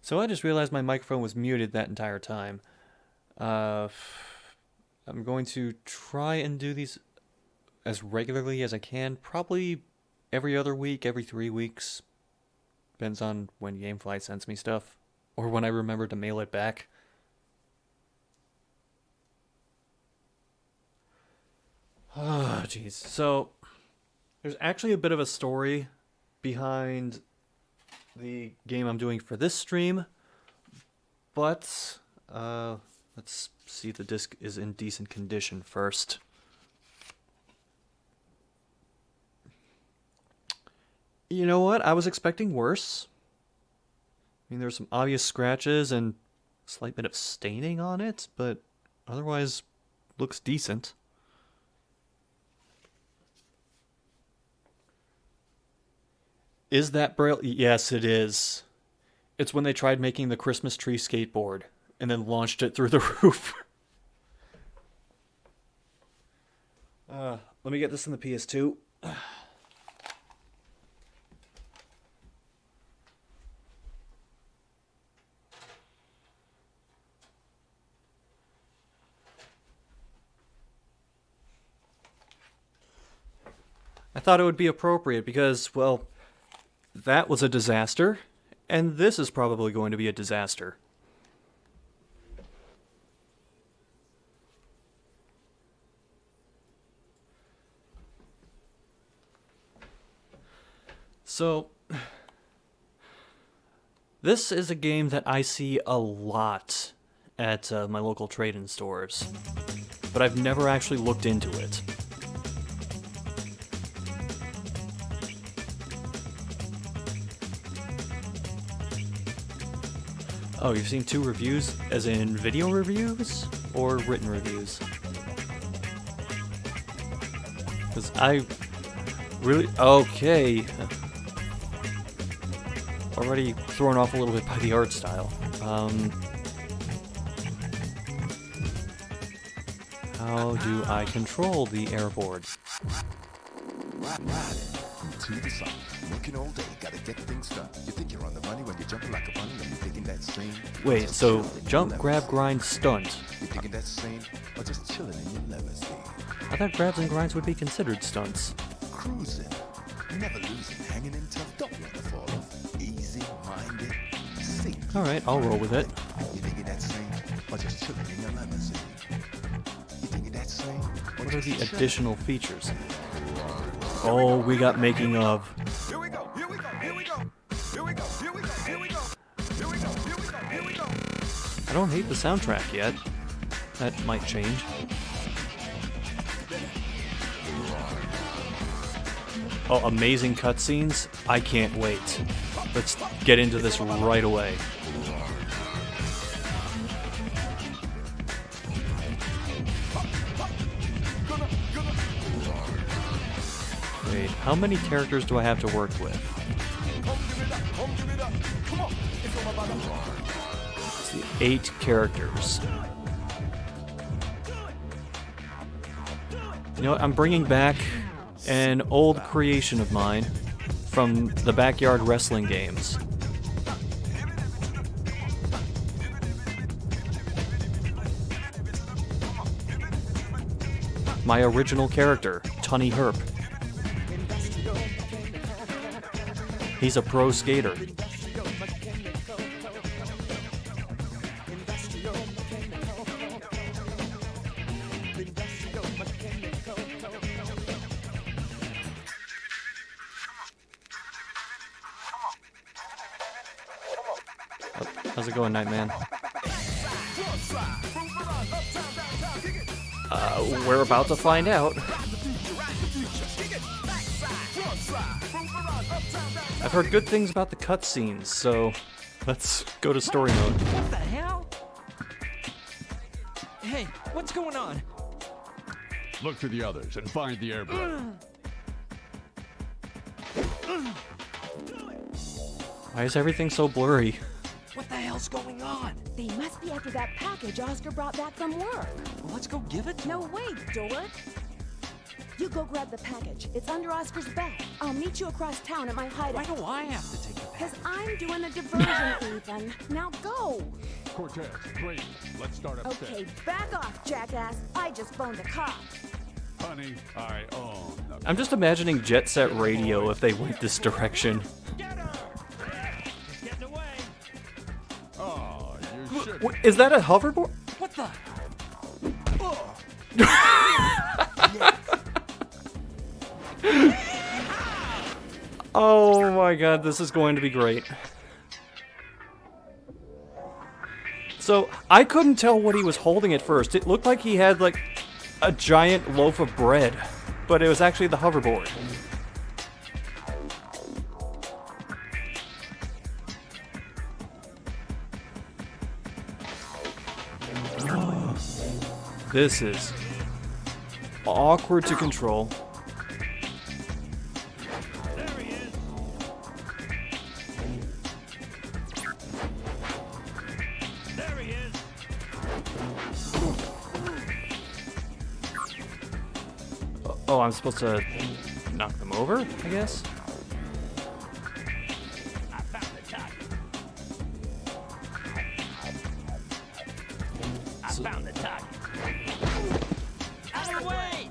So I just realized my microphone was muted that entire time. I'm going to try and do these as regularly as I can. Probably every other week, every 3 weeks. Depends on when GameFly sends me stuff. Or when I remember to mail it back. Oh, jeez. So, there's actually a bit of a story behind the game I'm doing for this stream. But, let's see if the disc is in decent condition first. You know what? I was expecting worse. I mean, there's some obvious scratches and a slight bit of staining on it, but otherwise looks decent. Is that Braille? Yes, it is. It's when they tried making the Christmas tree skateboard and then launched it through the roof. Let me get this in the PS2. I thought it would be appropriate because, well, that was a disaster, and this is probably going to be a disaster. So, this is a game that I see a lot at my local trade-in stores, but I've never actually looked into it. Oh, you've seen 2 reviews? As in video reviews? Or written reviews? Because I really... Okay. Already thrown off a little bit by the art style. How do I control the airboard? To the sun, working all day, gotta get things done. You think you're on the money when you're jumping like a bunny and you're thinking that's strange. Wait, so jump, grab, grind, stunt. You thinking that's strange, or just chilling in your limousine. I thought grabs and grinds would be considered stunts. Cruising, never losing, hanging in tough, don't let it fall off. Easy-minded, sing. Alright, I'll roll with it. You thinking that's strange, or just chilling in your limousine. You thinking that's strange, or What are just the chilling. additional features? Oh, we got making of. Here we go, here we go, here we go. Here we go, here we go, here we go. Here we go, here we go, here we go. I don't hate the soundtrack yet. That might change. Oh, amazing cutscenes. I can't wait. Let's get into this right away. Wait, how many characters do I have to work with? Let's see, 8 characters. You know what, I'm bringing back an old creation of mine from the backyard wrestling games. My original character, Tunny Herp. He's a pro skater. How's it going, Nightman? We're about to find out. I've heard good things about the cutscenes, so let's go to story mode. What the hell? Hey, what's going on? Look for the others and find the AirBlade. Why is everything so blurry? What the hell's going on? They must be after that package Oscar brought back from work. Well, let's go give it to No him. way, dork. You go grab the package. It's under Oscar's bed. I'll meet you across town at my Why hideout. do I have to take the Because package? I'm doing a diversion, Ethan. Now go. Cortez, Brady, let's start upstairs. Okay, back off, jackass. I just phoned the cops. Honey, I own the... I'm just imagining Jet Set Radio if they went this direction. Get her! She's getting away. Oh, you should... Wait, is that a hoverboard? What the? Oh my god, this is going to be great. So, I couldn't tell what he was holding at first. It looked like he had, like, a giant loaf of bread, but it was actually the hoverboard. This is awkward to control. There he is. There he is. Oh, I'm supposed to knock them over, I guess? I found the target. I found the target. Out of the way!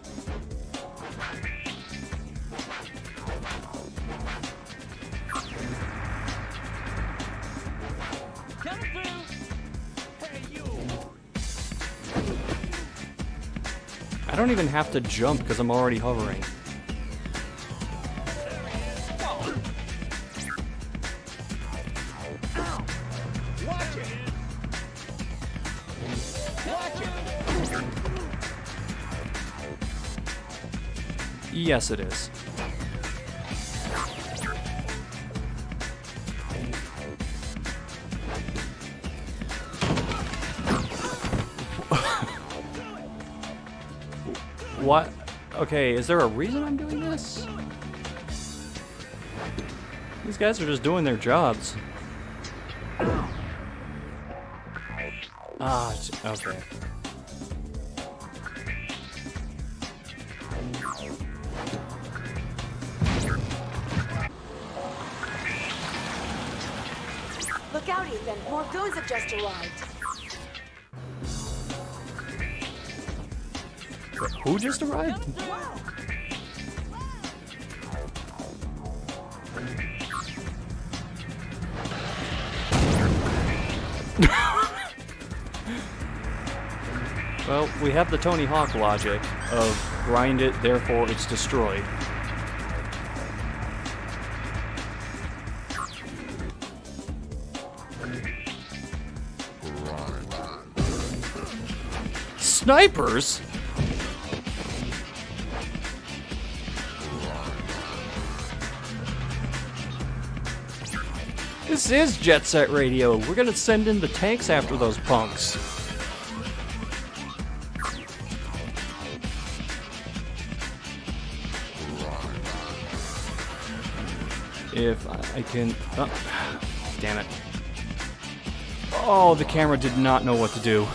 Coming through! Hey, you! I don't even have to jump because I'm already hovering. Watch it! Watch it! Yes, it is. What? Okay, is there a reason I'm doing this? These guys are just doing their jobs. Ah, okay. Look out, Ethan. More goons have just arrived. Who just arrived? Well, we have the Tony Hawk logic of grind it, therefore it's destroyed. Snipers? This is Jet Set Radio. We're gonna send in the tanks after those punks. If I can... Oh, damn it. Oh, the camera did not know what to do.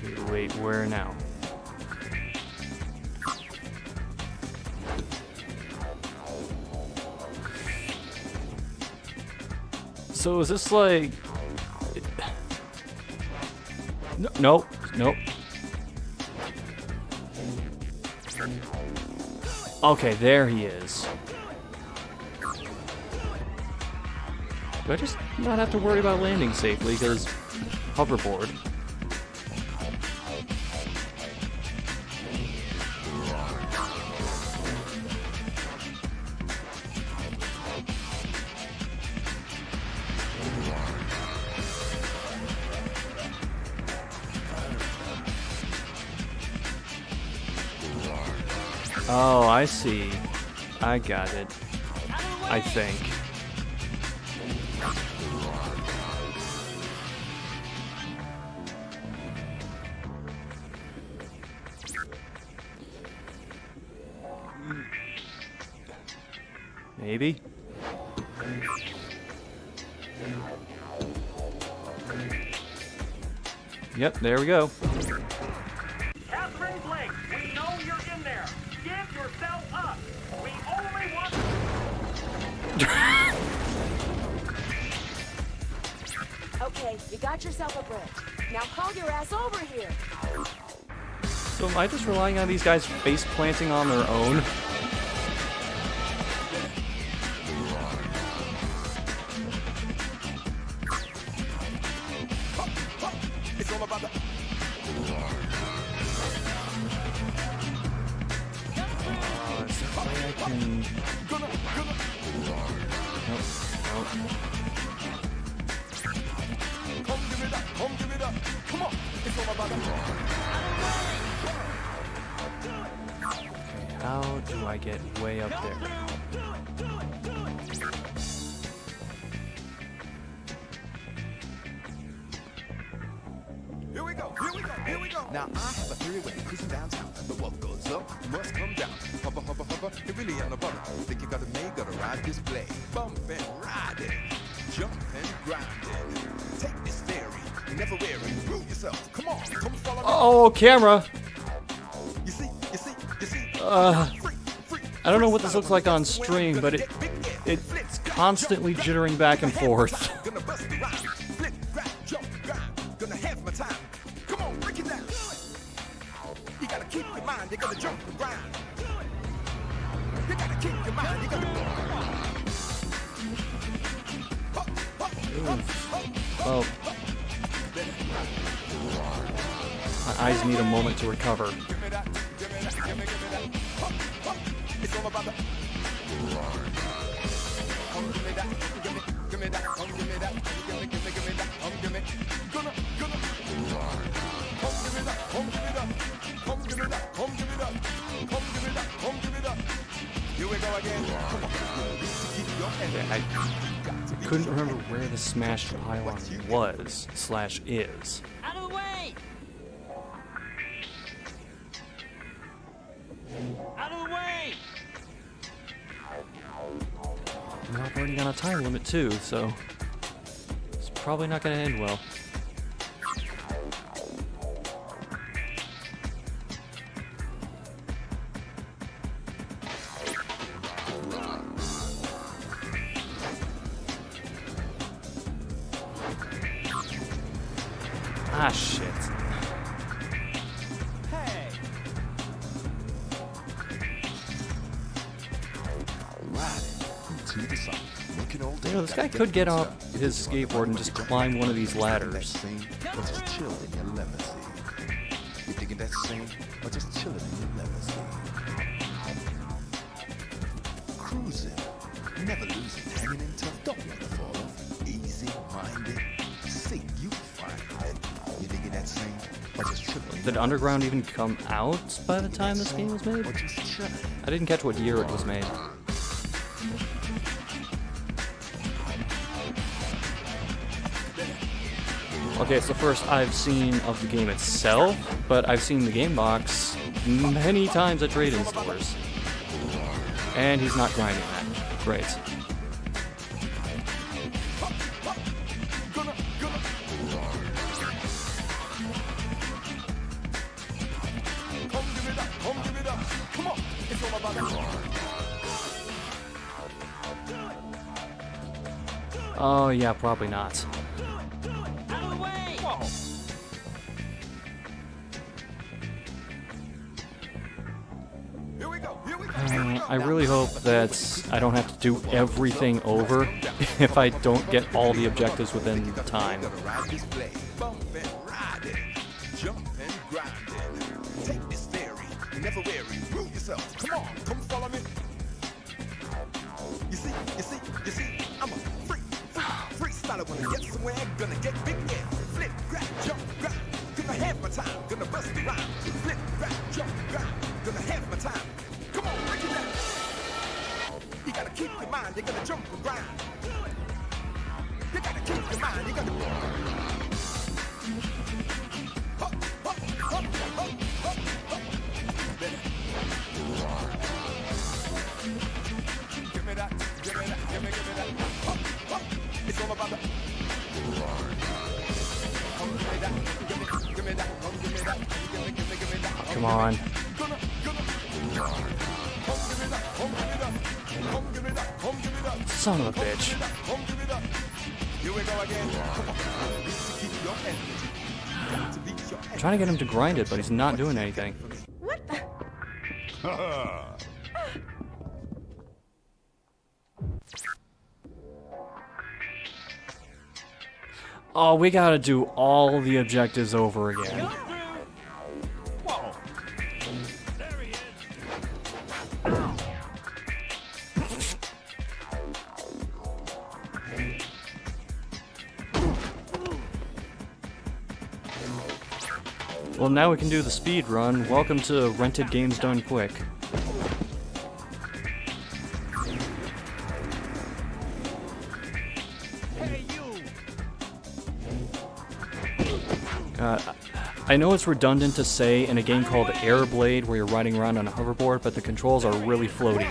Okay, wait, where now? So is this like... No, nope, nope. Okay, there he is. Do I just not have to worry about landing safely because hoverboard? Oh, I see. I got it. I think. Maybe. Yep, there we go. Catherine Blake, we know you're in there. Give yourself up. We only want... Okay, you got yourself a bridge. Now haul your ass over here. So am I just relying on these guys face planting on their own? It's all about the. Is there a way I can... Nope. Come give it up, come give it up. Come on, it's all about the. Okay, how do I get way up there? Here we go, here we go, here we go. Now I have a theory when you're cruising downtown. The what goes up must come down. Hover, hover, hover, it really ain't a bother. Think you got it made, gotta ride this blade. Bump and ride it, jump and grind it. Take this theory, never weary, prove yourself. Come on, come follow me. Oh, camera! You see, you see, you see. I don't know what this looks like on stream, but it's constantly jittering back and forth. Gonna bust the rhyme, flip, grab, jump, grind. Gonna have my time. Come on, break it down. You gotta keep your mind, you gotta jump and grind. You gotta keep your mind, you gotta. Oh. My eyes need a moment to recover. Give me that, give me that, give me that. It's all about the. Come give me that, give me that, come give me that, give me that, give me. Gonna. Come give me that, come give me that, come give me that, come give me that, come give me that, come give me that. Here we go again. Come on. Keep your head. I couldn't remember where the smashed pylon was / is. Out of the way! Out of the way! I'm operating on a time limit too, so it's probably not going to end well. Ah, shit. Hey! To the sun, working all day. You know, this guy could get off his skateboard and just climb one of these That ladders. scene, or just chilling in your limousine. You thinking that scene, or just chilling in your limousine. Cruising, never losing, hanging in tough, don't wanna fall off. Easy-minded, see you find it. You thinking that scene, or just chilling. Did Underground even come out by the time this game was made? Or just chilling. I didn't catch what year it was made. Okay, it's the first I've seen of the game itself, but I've seen the game box many times at trade-in stores. And he's not grinding that. Great. Come give me that, come give me that. Come on, it's all about that. Oh, yeah, probably not. Out of the way! Here we go, here we go, here we go. I really hope that I don't have to do everything over if I don't get all the objectives within time. Gotta ride this blade, bump and ride it, jump and grind it. Take this theory, never weary, prove yourself. Come on, come follow me. You see, you see, you see, I'm a freestyler when I get somewhere, gonna get big, yeah. Flip, grab, jump, grind, gonna have my time, gonna bust the rhyme. Flip, grab, jump, grind, gonna have my time. Come on, break it down. You gotta keep your mind, you're gonna jump and grind. You gotta keep your mind. You gotta. Up, up, up, up, up. Give me that. Give me that. Give me that. Up, up. It's all about the. Come give me that. Give me that. Come give me that. Give me that. Come on. Son of a bitch. I'm trying to get him to grind it, but he's not doing anything. What the? Oh, we gotta do all the objectives over again. Whoa. There he is. Well, now we can do the speed run. Welcome to Rented Games Done Quick. Hey, you. I know it's redundant to say in a game called AirBlade where you're riding around on a hoverboard, but the controls are really floaty.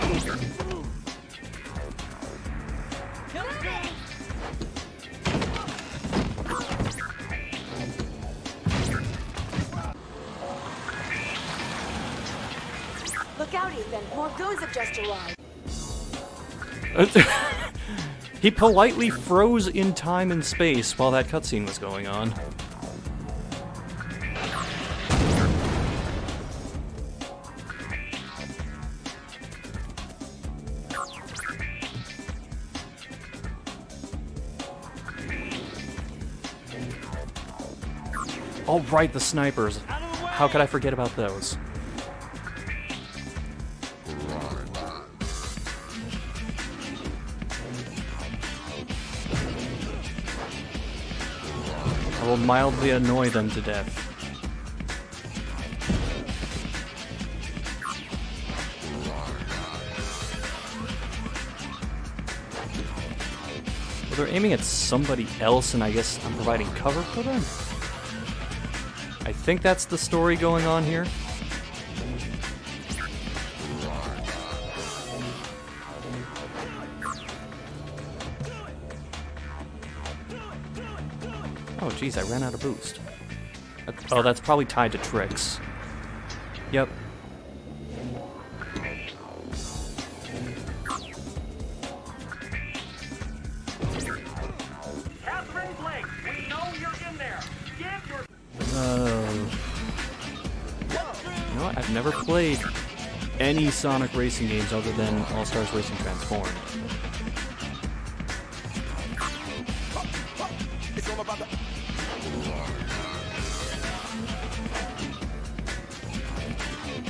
Look out, Ethan. More goons have just arrived. He politely froze in time and space while that cutscene was going on. Oh, right, the snipers. How could I forget about those? I will mildly annoy them to death. Well, they're aiming at somebody else, and I guess I'm providing cover for them? I think that's the story going on here. Oh, geez, I ran out of boost. Oh, that's probably tied to tricks. Yep. Catherine Blake, we know you're in there. Give your You know what? I've never played any Sonic racing games other than All-Stars Racing Transformed. It's all about the.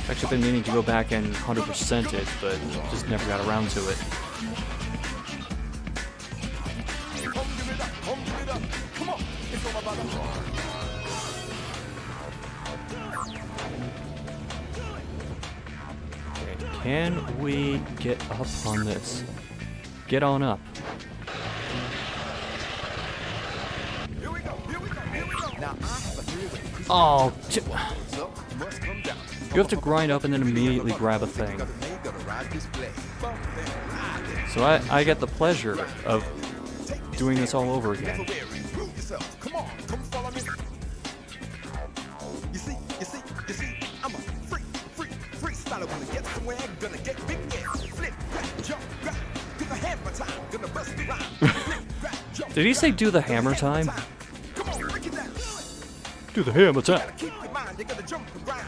Actually, been meaning to go back and 100% it, but just never got around to it. Come give it up. Come give it up. Come on. It's all about the. Okay, can we get up on this? Get on up. Here we go. Here we go. Here we go. Now I have a theory. Oh, So must come down. you have to grind up and then immediately grab a thing. So I get the pleasure of doing this all over again. Come on, come follow me. You see, I'm a freestyler. Gonna get somewhere, gonna get big, yeah. Flip, grab, jump, grab. Do the hammer time, gonna bust the rhyme. Flip, grab, jump, Did he say do the hammer time? Come on, break it down. Do the hammer time. Keep your mind, you gotta jump and grind.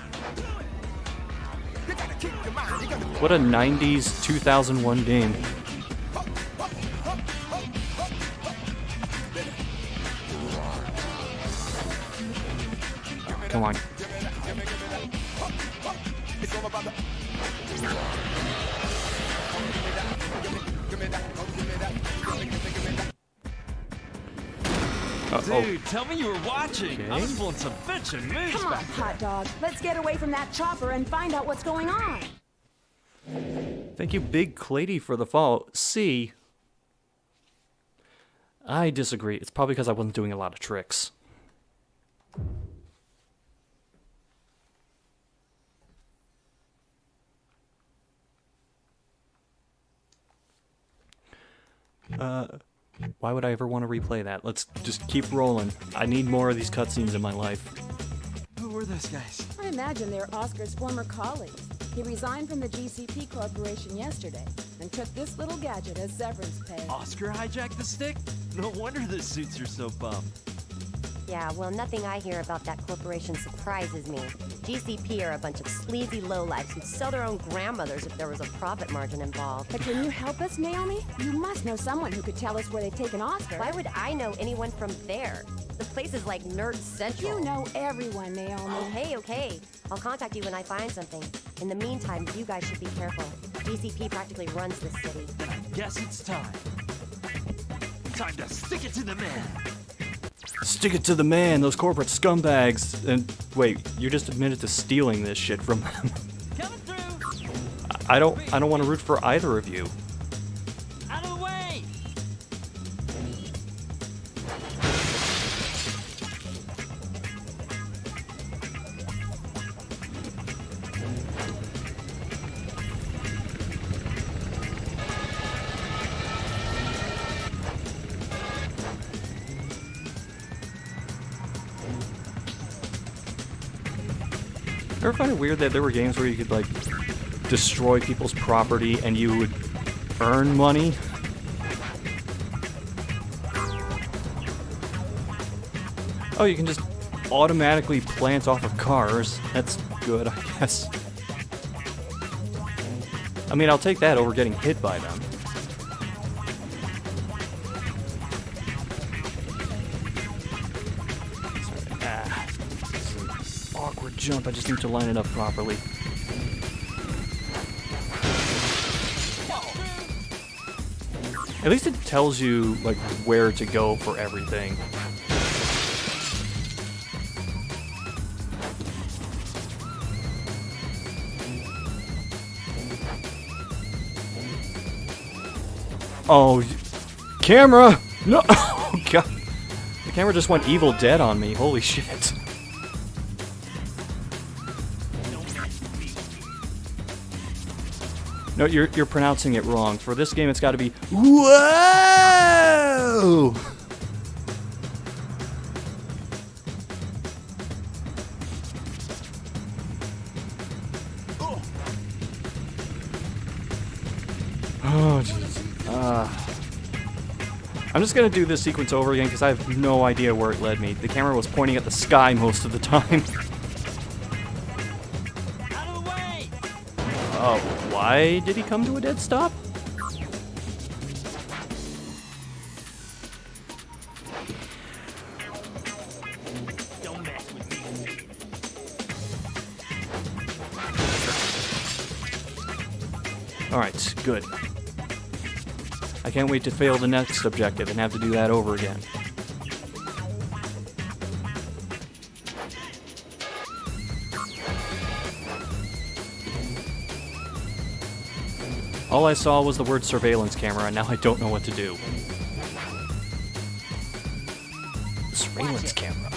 You gotta keep your mind, you gotta. What a 90s 2001 game. Come on. It's all about the. Dude, tell me you were watching. I Okay. was pulling some bitchin' moves Come on, back there. hot dog. Let's get away from that chopper and find out what's going on. Thank you, Big Clady, for the follow. C. I disagree. It's probably because I wasn't doing a lot of tricks. Why would I ever want to replay that? Let's just keep rolling. I need more of these cutscenes in my life. Who were those guys? I imagine they're Oscar's former colleagues. He resigned from the GCP Corporation yesterday and took this little gadget as severance pay. Oscar hijacked the stick? No wonder the suits are so bummed. Yeah, well, nothing I hear about that corporation surprises me. GCP are a bunch of sleazy lowlifes who'd sell their own grandmothers if there was a profit margin involved. But can you help us, Naomi? You must know someone who could tell us where they've taken Oscar. Why would I know anyone from there? The place is like nerd central. You know everyone, Naomi. Okay. I'll contact you when I find something. In the meantime, you guys should be careful. GCP practically runs this city. Guess it's time. Time to stick it to the man. Stick it to the man, those corporate scumbags. And wait, you just admitted to stealing this shit from them. Coming through. I don't want to root for either of you. Out of the way. Ever find it weird that there were games where you could, like, destroy people's property and you would earn money? Oh, you can just automatically plant off of cars. That's good, I guess. I mean, I'll take that over getting hit by them. Awkward jump, I just need to line it up properly. At least it tells you, like, where to go for everything. Oh, camera! No! Oh, God. The camera just went Evil Dead on me. Holy shit. No, you're pronouncing it wrong. For this game, it's got to be whoa. Oh, jeez. I'm just gonna do this sequence over again because I have no idea where it led me. The camera was pointing at the sky most of the time. Out of the way. Oh, why did he come to a dead stop? Don't mess with me. Alright, good. I can't wait to fail the next objective and have to do that over again. All I saw was the word surveillance camera, and now I don't know what to do. Surveillance camera.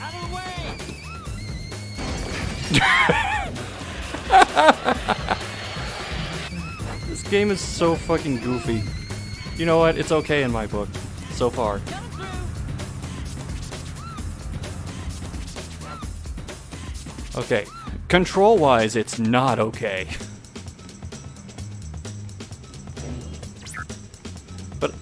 Out of the way. This game is so fucking goofy. You know what? It's okay in my book. So far. Coming through. Okay. Control-wise, it's not okay. But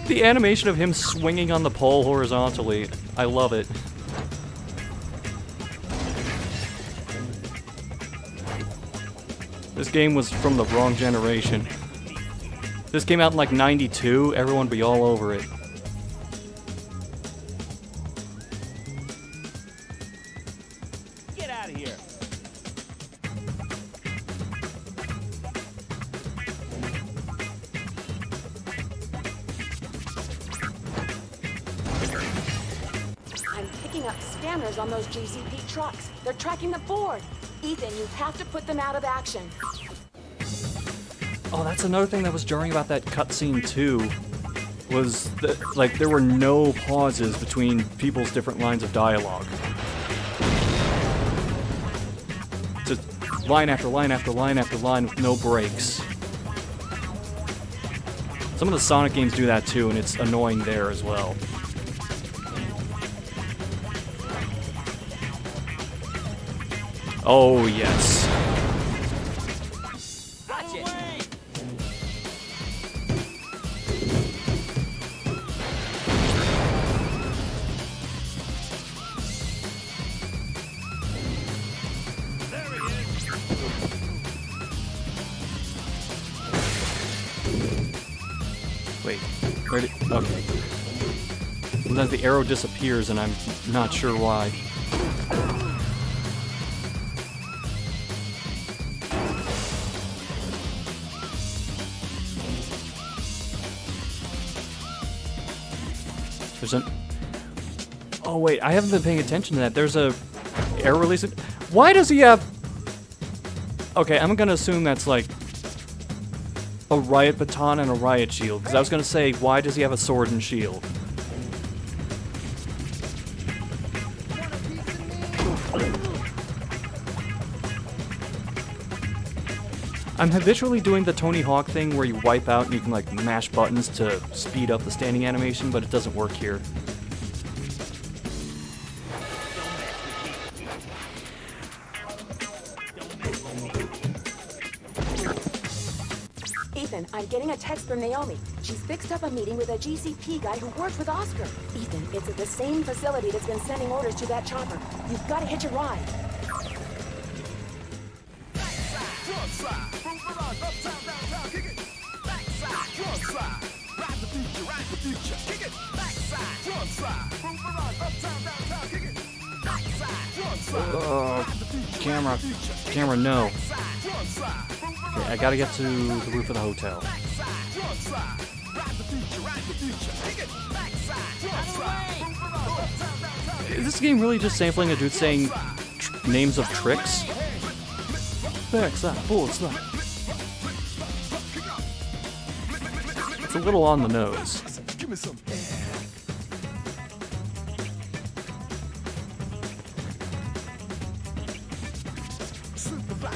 the animation of him swinging on the pole horizontally, I love it. This game was from the wrong generation. This came out in like '92, everyone would be all over it. Get out of here. I'm picking up scanners on those GCP trucks. They're tracking the board. Ethan, you have to put them out of action. Oh, that's another thing that was jarring about that cutscene too. Was that, like, there were no pauses between people's different lines of dialogue. Just line after line after line after line with no breaks. Some of the Sonic games do that too, and it's annoying there as well. Oh, yes. Watch it. Wait, where did... Okay. Sometimes the arrow disappears and I'm not sure why. There's an... Oh wait, I haven't been paying attention to that. There's a air release... Why does he have... Okay, I'm gonna assume that's like a riot baton and a riot shield, because I was gonna say, why does he have a sword and shield? I'm habitually doing the Tony Hawk thing where you wipe out and you can like mash buttons to speed up the standing animation, but it doesn't work here. Ethan, I'm getting a text from Naomi. She's fixed up a meeting with a GCP guy who worked with Oscar. Ethan, it's at the same facility that's been sending orders to that chopper. You've got to hitch a ride. Camera, no. Okay, I gotta get to the roof of the hotel. Is this game really just sampling a dude saying names of tricks? Backside, forward slide. It's a little on the nose. Give me some air.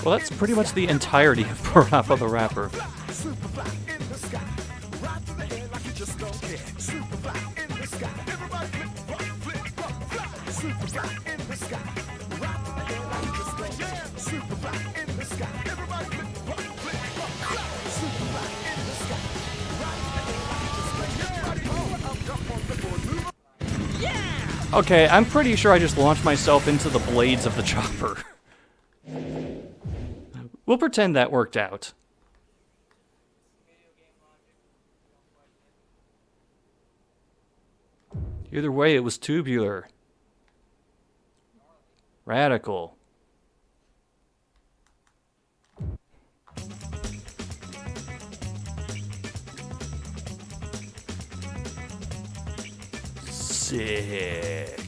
Well, that's pretty much the entirety of Parappa the Rapper. Superfly in the sky. Ride through the air like you just don't care. Superfly in the sky. Everybody flip, fly. Superfly in the sky. Ride through the air like you just don't care. Superfly in the sky. Everybody flip, fly. Superfly in the sky. Ride through the air like you just don't care. Everybody hold up, jump on the board, move. Yeah! Okay, I'm pretty sure I just launched myself into the blades of the chopper. We'll pretend that worked out. Either way, it was tubular. Radical. Sick.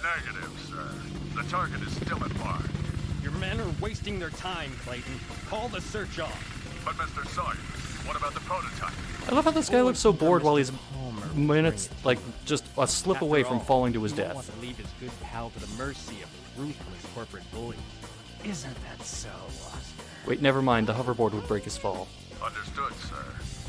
Negative, sir. The target is still at mark. Your men are wasting their time, Clayton. Call the search off. But Mr. Sawyer, what about the prototype? I love how this guy looks so bored while he's minutes, like, just a slip away from falling to his he won't want death. to leave his good pal to the mercy of a ruthless corporate bully. Isn't that so, Oscar? Wait, never mind. The hoverboard would break his fall. Understood, sir.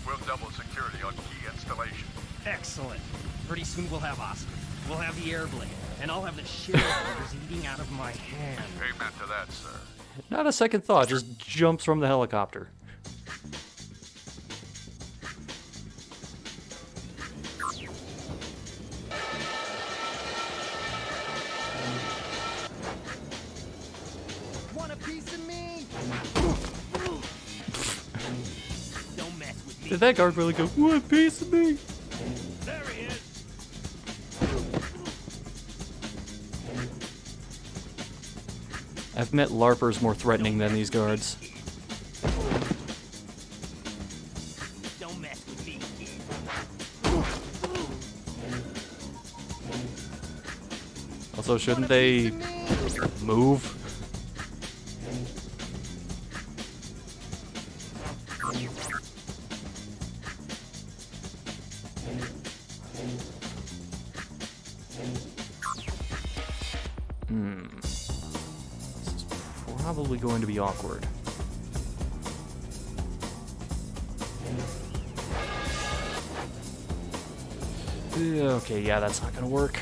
We'll double security on key installation. Excellent. Pretty soon we'll have Oscar. We'll have the AirBlade. And I'll have the sheriff orders eating out of my hand. Amen to that, sir. Not a second thought. Just jumps from the helicopter. Want a piece of me? Don't mess with me. Did that guard really go, "What piece of me?" There he is. I've met LARPers more threatening than these guards. Don't mess with me. Also, shouldn't they move? This is probably going to be awkward. Okay, yeah, that's not gonna work.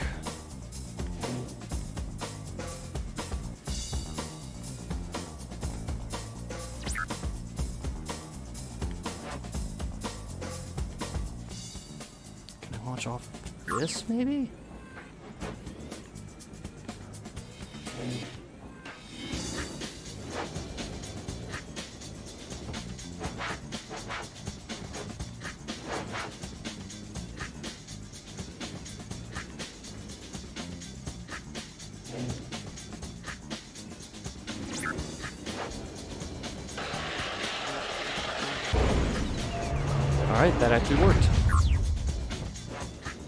Can I launch off this, maybe? Alright, that actually worked.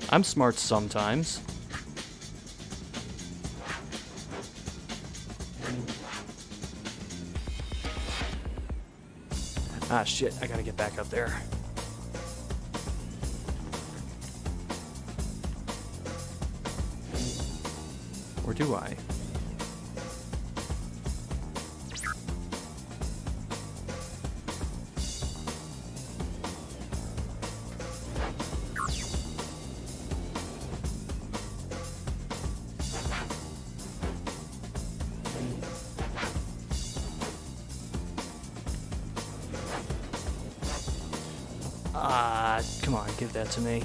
I'm smart sometimes. Ah, shit, I gotta get back up there. Or do I? Come on, give that to me.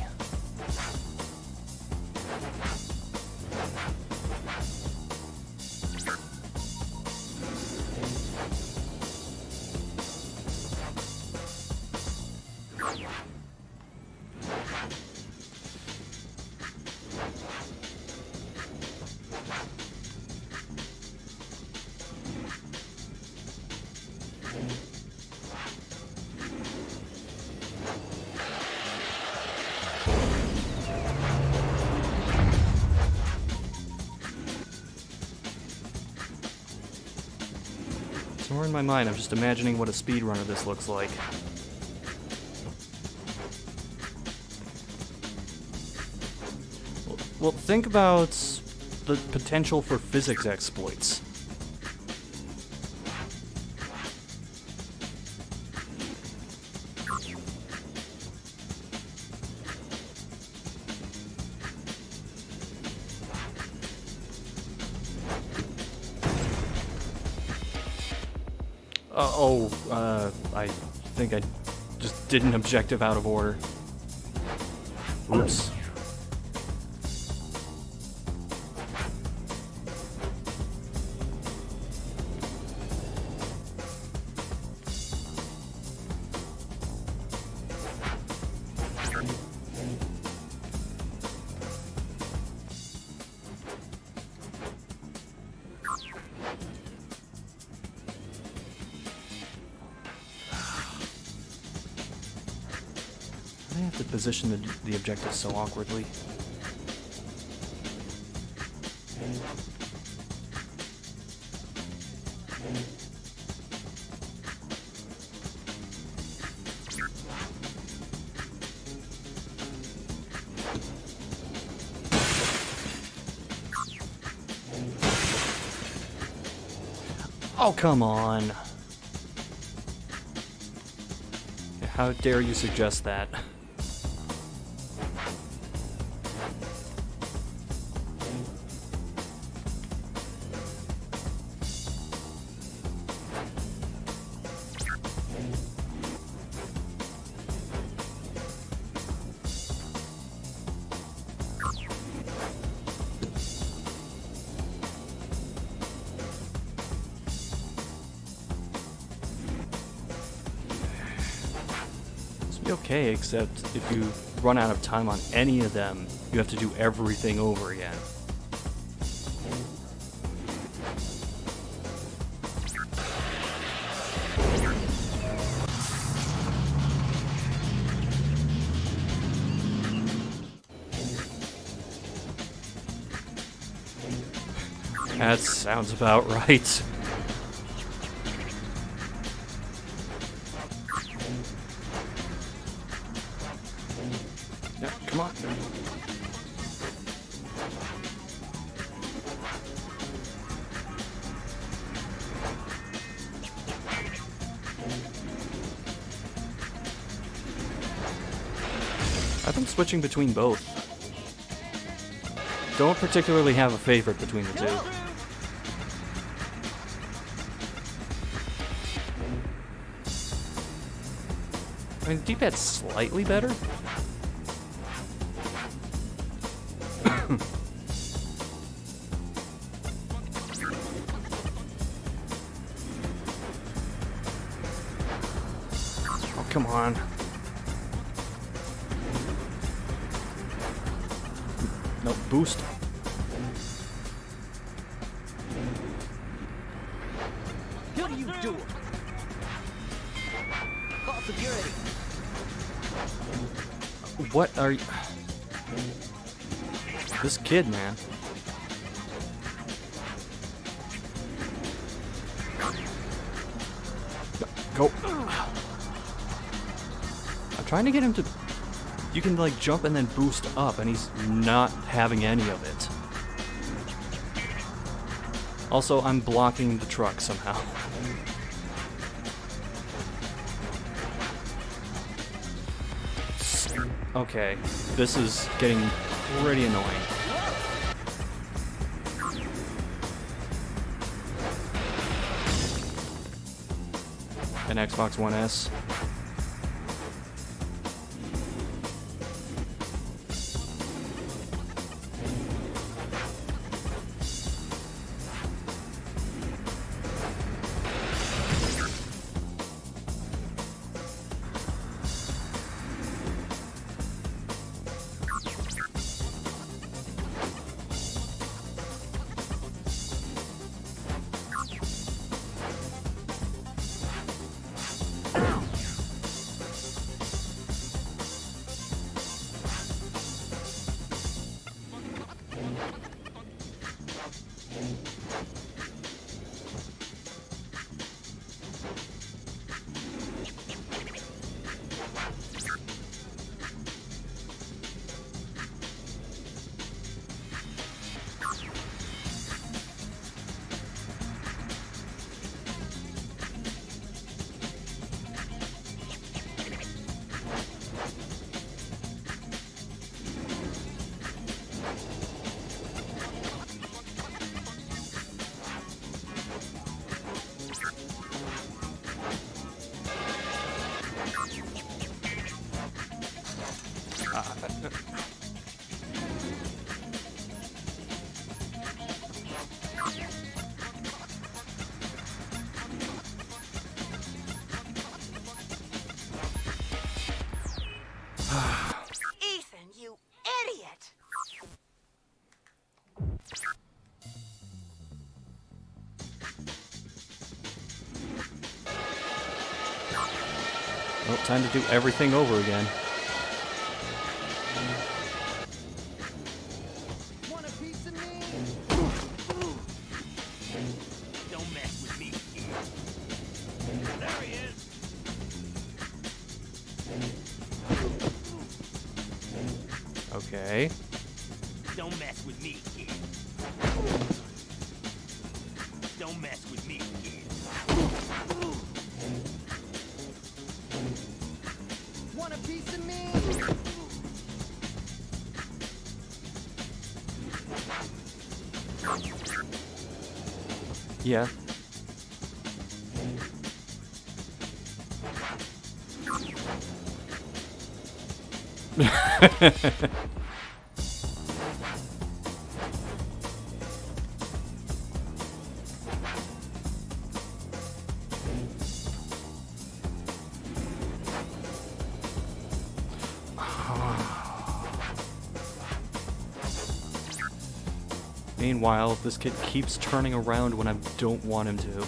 Somewhere in my mind, I'm just imagining what a speedrun of this looks like. Well, think about the potential for physics exploits. I think I just did an objective out of order. Oops. I have to position the objective so awkwardly. Oh, come on. How dare you suggest that? Okay, except if you run out of time on any of them, you have to do everything over again. That sounds about right. Yeah, come on. I've been switching between both. Don't particularly have a favorite between the two. I mean, the D-pad's slightly better. Oh, come on. No, boost. What are you doing? Call security. What are you... This kid, man. Go. I'm trying to get him to... You can, like, jump and then boost up, and he's not having any of it. Also, I'm blocking the truck somehow. Okay, this is getting pretty annoying. An Xbox One S. Ethan, you idiot! Well, time to do everything over again. Want a piece of me? Don't mess with me. There he is. Okay. Don't mess with me, kid. Don't mess with me, kid. Want a piece of me? Yeah. Meanwhile, this kid keeps turning around when I don't want him to.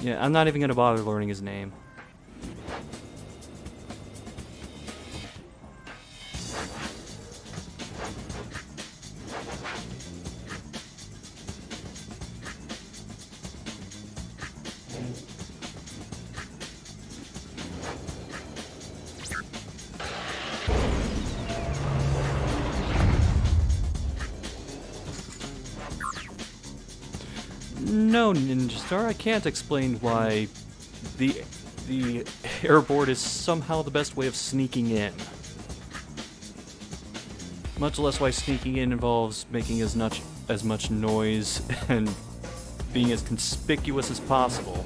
Yeah, I'm not even gonna bother learning his name. No, Ninja Star, I can't explain why the airboard is somehow the best way of sneaking in. Much less why sneaking in involves making as much noise and being as conspicuous as possible.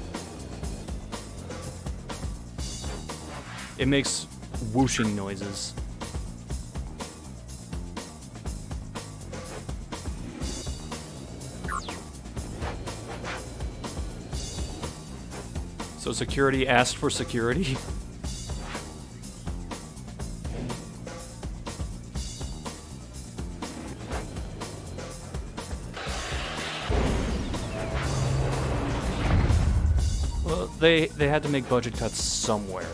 It makes whooshing noises. So security asked for security? Well, they had to make budget cuts somewhere.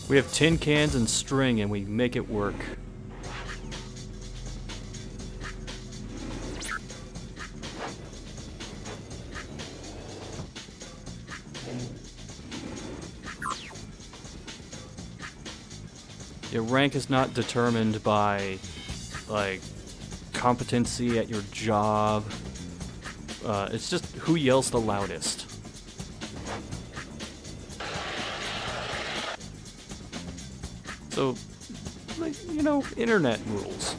We have tin cans and string and we make it work. Your rank is not determined by, like, competency at your job. It's just who yells the loudest. So, like, you know, internet rules.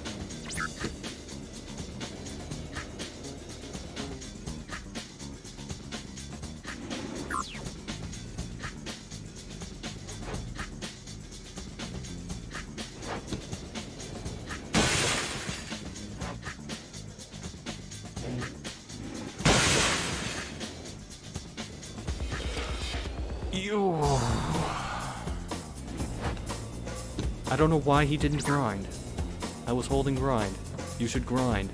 I don't know why he didn't grind. I was holding grind. You should grind.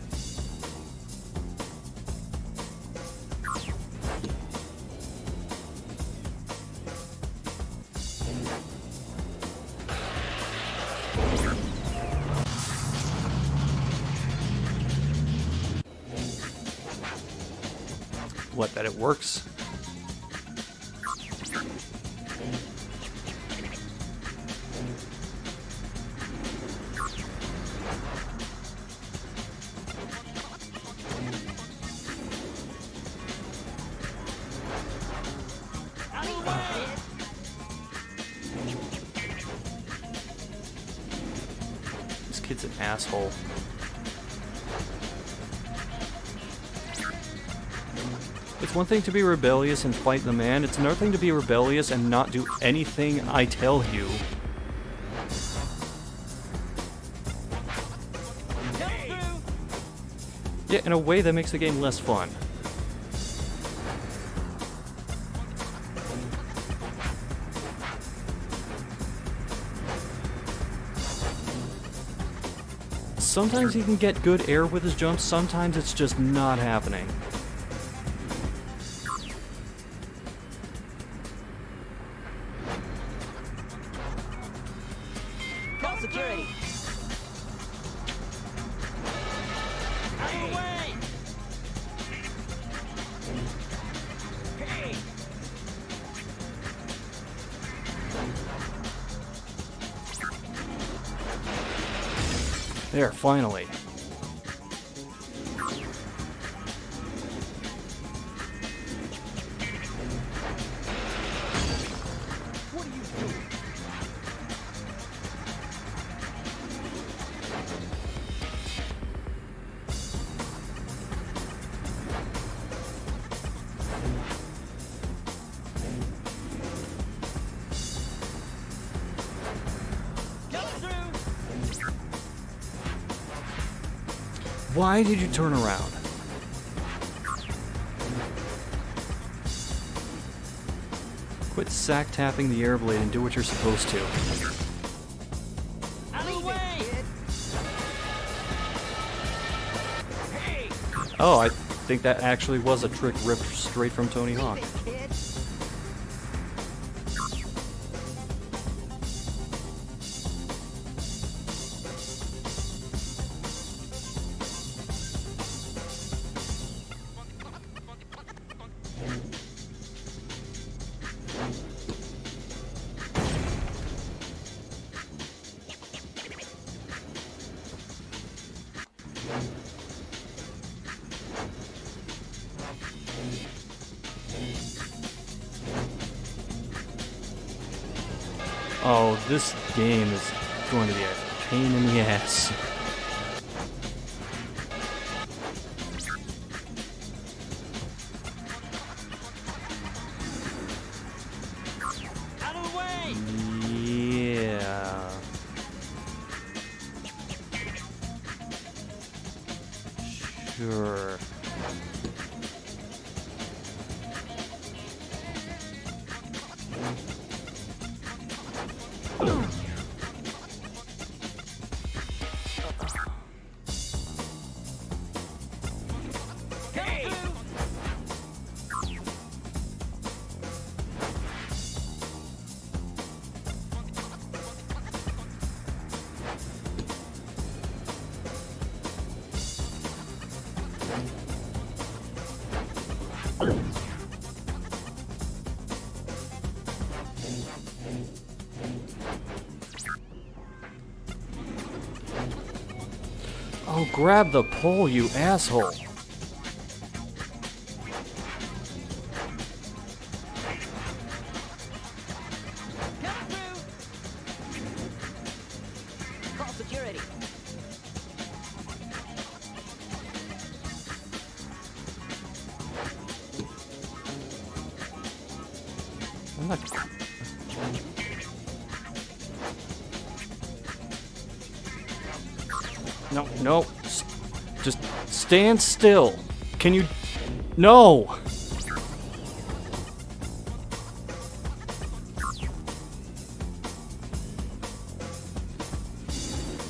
What, that it works? This kid's an asshole. It's one thing to be rebellious and fight the man, it's another thing to be rebellious and not do anything I tell you. Yeah, in a way that makes the game less fun. Sometimes he can get good air with his jumps, sometimes it's just not happening. Call security. Out of the way! Hey! There, finally. What are you doing? Why did you turn around? Quit sack tapping the AirBlade and do what you're supposed to. Out of the way! Hey! Oh, I think that actually was a trick ripped straight from Tony Hawk. Oh, this game is going to be a pain in the ass. Out of the way! Yeah. Sure. Hey! Oh, grab the pole, you asshole. Call security. I'm not... No, no. Just stand still. Can you... No! Out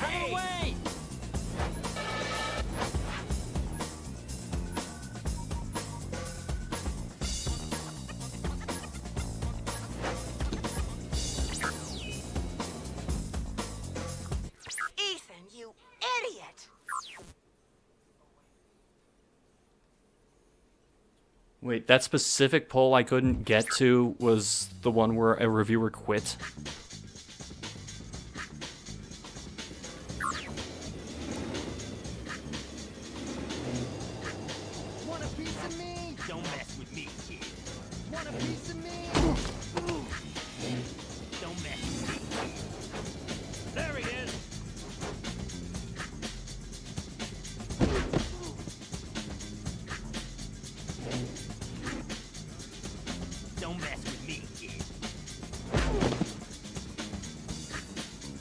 of the way! Ethan, you idiot! Wait, that specific poll I couldn't get to was the one where a reviewer quit? Want a piece of me? Don't mess with me, kid. Want a piece of me? Don't mess with me, kid. There he is! Don't mess with me, kid.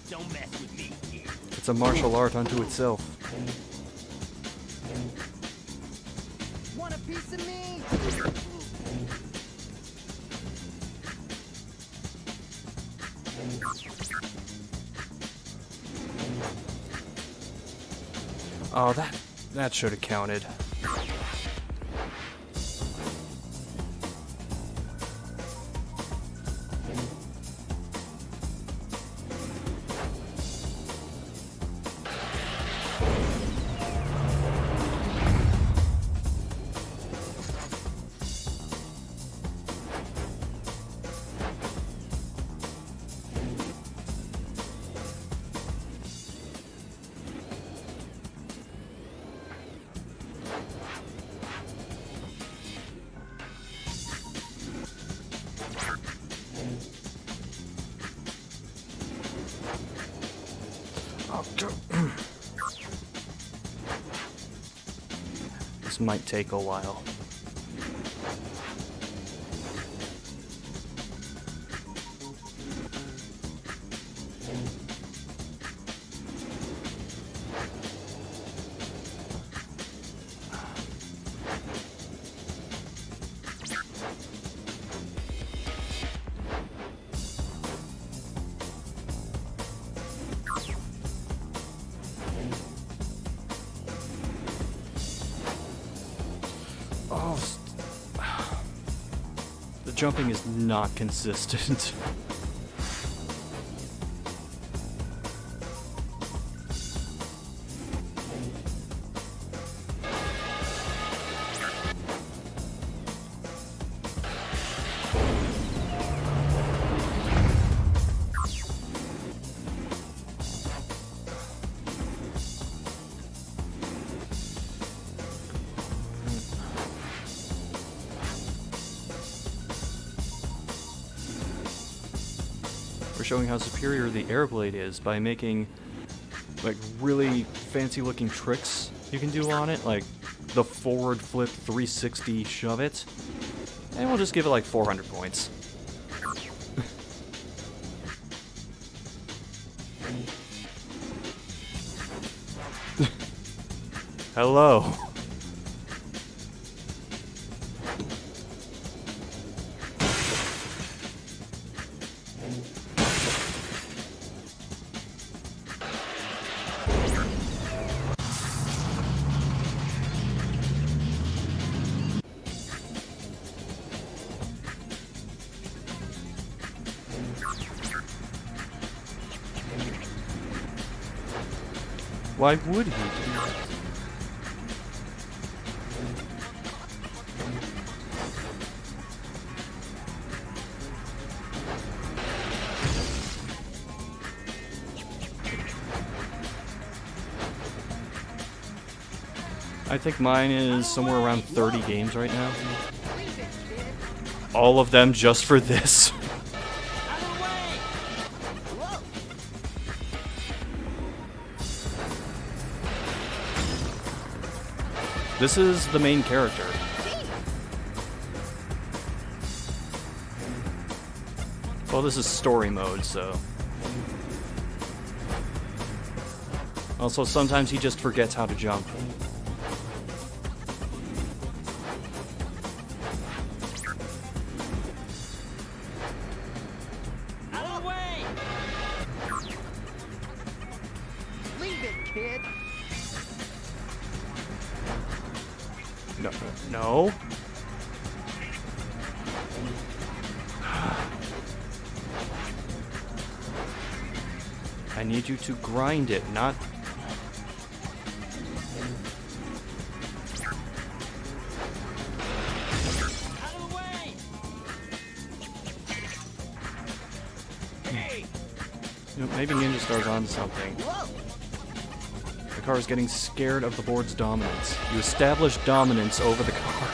Don't mess with me, kid. It's a martial art unto itself. Want a piece of me? Oh, that should have counted. Oh, this might take a while. Oh, the jumping is not consistent. showing how superior the AirBlade is by making like really fancy looking tricks you can do on it, like the forward flip 360 shove it, and we'll just give it like 400 points. Hello. Why would he do that? I think mine is somewhere around 30 games right now. All of them just for this. This is the main character. Well, this is story mode, so... Also, sometimes he just forgets how to jump. Out of the way! Leave it, kid! No, no. I need you to grind it, not... Out of the way! Hey! You know, maybe Ninja Star's on something. The car is getting scared of the board's dominance. You establish dominance over the car.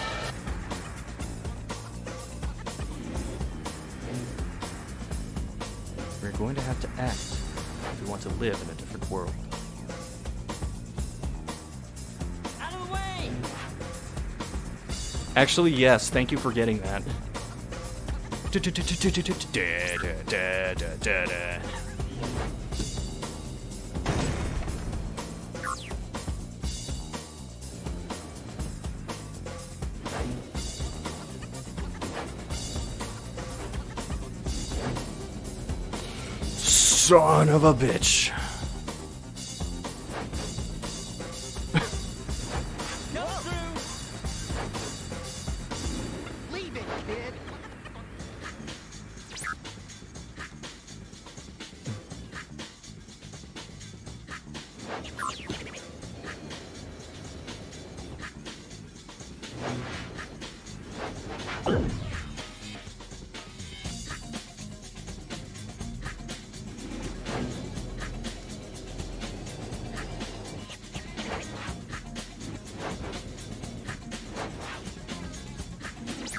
We're going to have to act if we want to live in a different world. Out of the way! Actually, yes, thank you for getting that. Son of a bitch. Come through! Leave it, kid!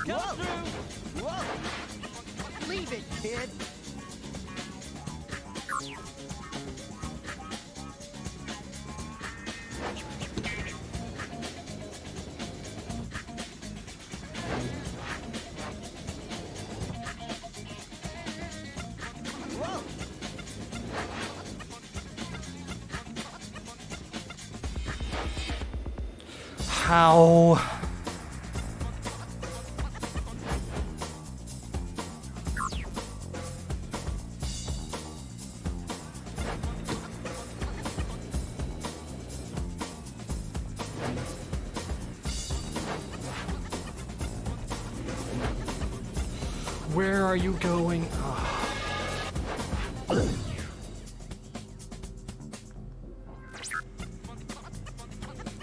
Come through! Whoa! Leave it, kid! Whoa! How? Where are you going?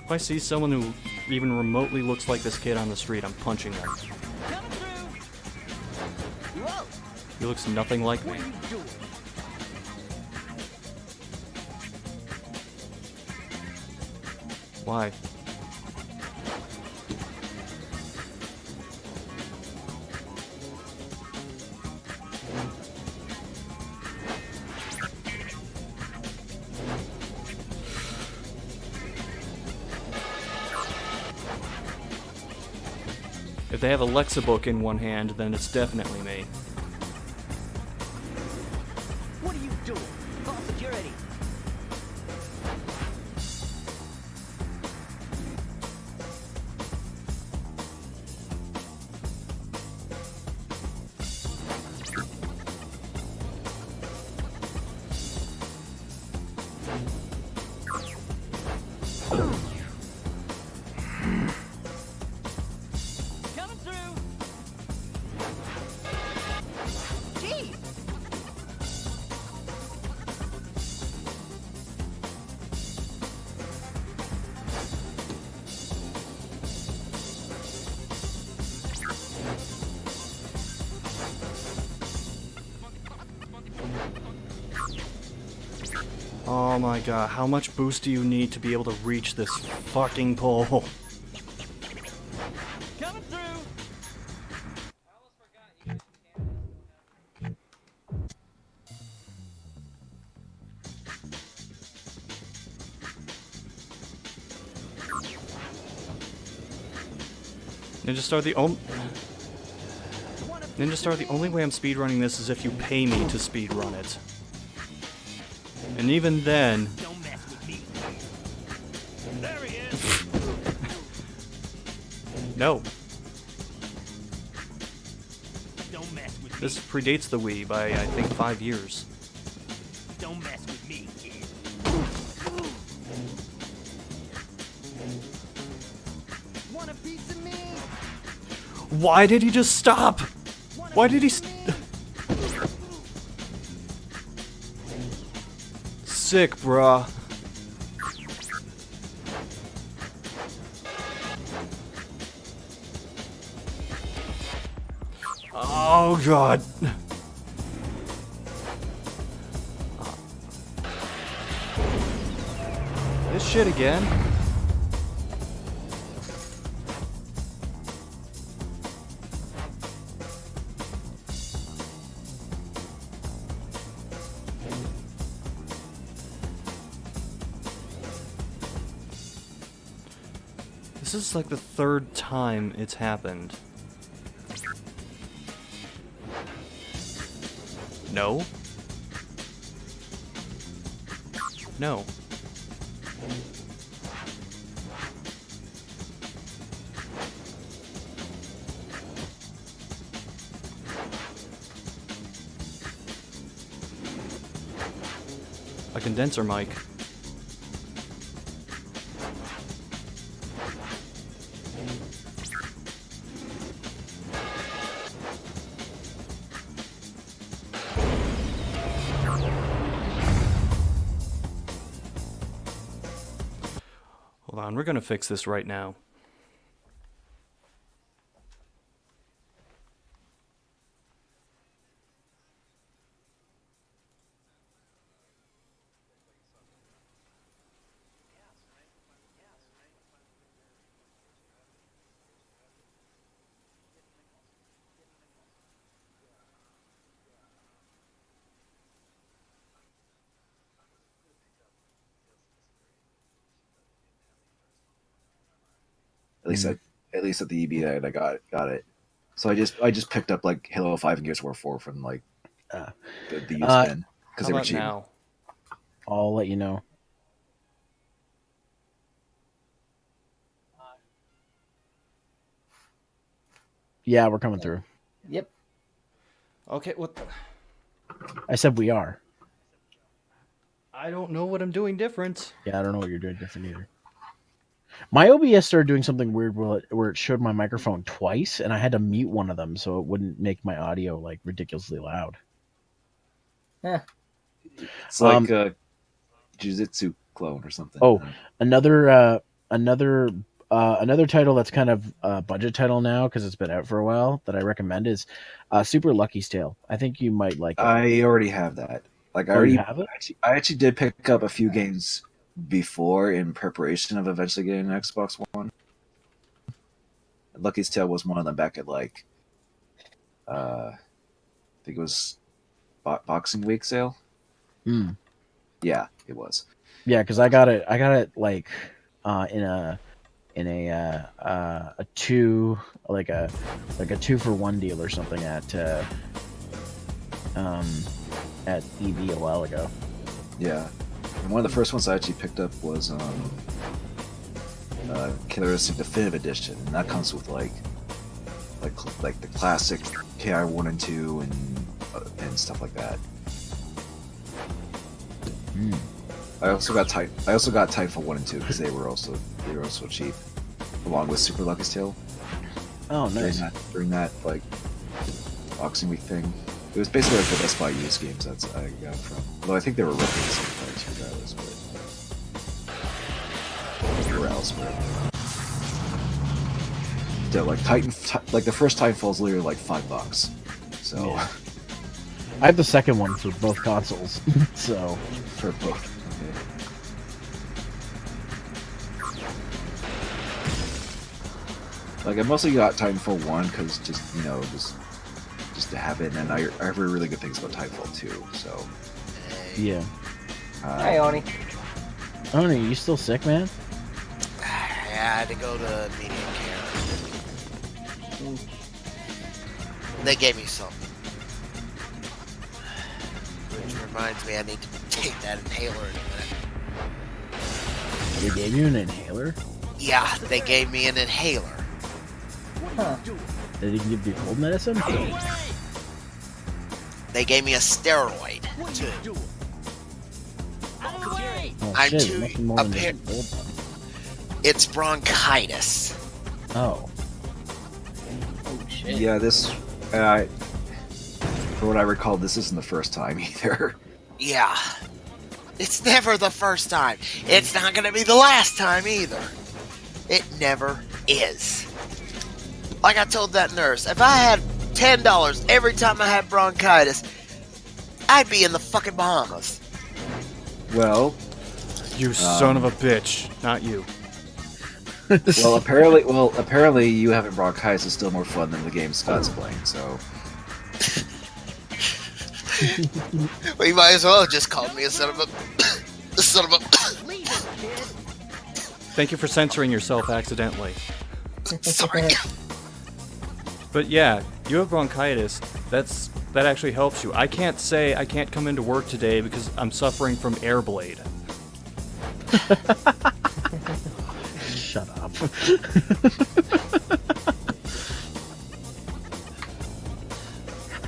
If I see someone who even remotely looks like this kid on the street, I'm punching them. Coming through! Whoa! He looks nothing like What me. are you doing? Why? If they have a Lexabook in one hand, then it's definitely me. What are you doing? Call security. Coming through. Jeez. Oh my god, how much boost do you need to be able to reach this fucking pole? Coming through. Ninja Star, the only way I'm speedrunning this is if you pay me to speedrun it. And even then... Don't mess with me. There he is. No. Don't mess with me. This predates the Wii by, I think, 5 years. Don't mess with me, kid. Want a piece of me? Why did he just stop? Why did he Sick, bruh. Oh god. This shit again? This is like the third time it's happened. No? No. A condenser mic. Hold on, we're gonna fix this right now. At least at the EB I got it. So I just picked up like Halo 5 and Gears of War 4 from like the used bin How because they were about cheap. now? I'll let you know. Yeah, we're coming through. Yep. Okay, what the... I said we are. I don't know what I'm doing different. Yeah, I don't know what you're doing different either. My OBS started doing something weird where it showed my microphone twice, and I had to mute one of them so it wouldn't make my audio like ridiculously loud. Yeah. It's like a Jujutsu clone or something. Oh, another title that's kind of a budget title now because it's been out for a while that I recommend is Super Lucky's Tale. I think you might like it. I already have that. Like I Oh, already you have it? I actually did pick up a few games before in preparation of eventually getting an Xbox One. Lucky's Tale was one of them back at like I think it was Boxing Week sale. Yeah, it was. Yeah, because I got it like in in a 2 like a 2-for-1 deal or something at EV a while ago. Yeah. And one of the first ones I actually picked up was Killer Instinct Definitive Edition, and that comes with like the classic KI 1 and 2 and stuff like that. I also got Titanfall 1 and 2 because they were also cheap, along with Super Lucky's Tale. Oh, nice. During that like boxing week thing, it was basically like the Best Buy used games I got from. Although I think they were roughly the same price regardless, but they were elsewhere. Yeah, like like the first Titanfall is literally like $5. So yeah. I have the second one for both consoles. So for both. Okay. Like I mostly got Titanfall 1 because just just to have it, and I heard really good things about Titanfall 2. So yeah. Hi, Oni. Oni, you still sick, man? I had to go to medium care. They gave me some. Which reminds me I need to take that inhaler in a minute. They gave you an inhaler? Yeah, they gave me an inhaler. Huh. They didn't give you cold medicine? They gave me a steroid, too. Oh, I'm shit, too... nothing more than just cold then. It's bronchitis. Oh. Oh, shit. yeah, this for what I recall, this isn't the first time either. Yeah. It's never the first time. It's not gonna be the last time either. It never is. Like I told that nurse, if I had $10 every time I had bronchitis, I'd be in the fucking Bahamas. Well, You son of a bitch. Not you. apparently you having bronchitis is still more fun than the game Scott's playing, so Well, you might as well have just called me a son of a... a son of a... Thank you for censoring yourself accidentally. Sorry. But yeah, you have bronchitis. That actually helps you. I can't say I can't come into work today because I'm suffering from AirBlade. Shut up.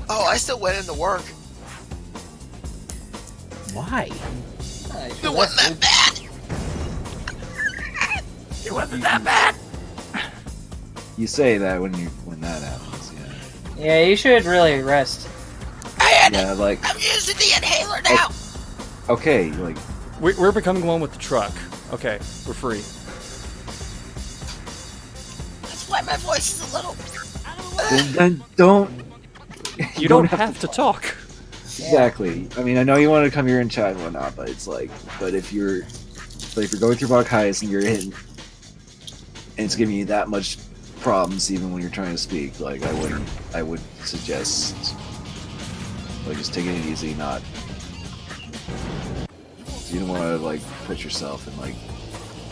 Oh, I still went into work. Why? It wasn't that bad. It wasn't that bad. you say that when that happens, yeah. Yeah, you should really rest. Yeah, like I'm using the inhaler now. okay, like We're becoming one with the truck. Okay, we're free. That's why my voice is a little... then don't. You don't have to talk. Exactly. I mean, I know you want to come here and chat and whatnot, but it's like, if you're going through bronchitis and you're hitting, and it's giving you that much problems even when you're trying to speak, like I would suggest, like, just taking it easy, not. You don't want to like put yourself in like.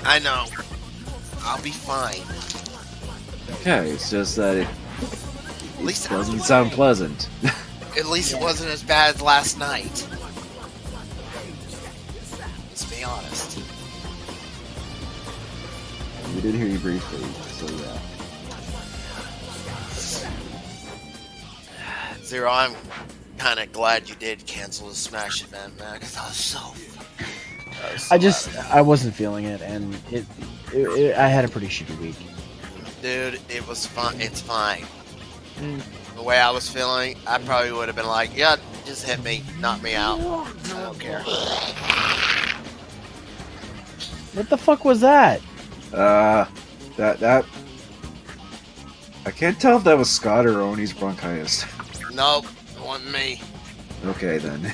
I know. I'll be fine. Okay, it's just that it At least doesn't sound pleasant. At least it wasn't as bad as last night. Let's be honest. We did hear you briefly, so yeah. Zero, I'm kind of glad you did cancel the Smash event, man, because I was so I wasn't feeling it, and I had a pretty shitty week. Dude, it was fun. It's fine. The way I was feeling, I probably would have been like, yeah, just hit me, knock me out. I don't care. What the fuck was that? That I can't tell if that was Scott or Oni's bronchitis. Nope, it wasn't me. Okay then.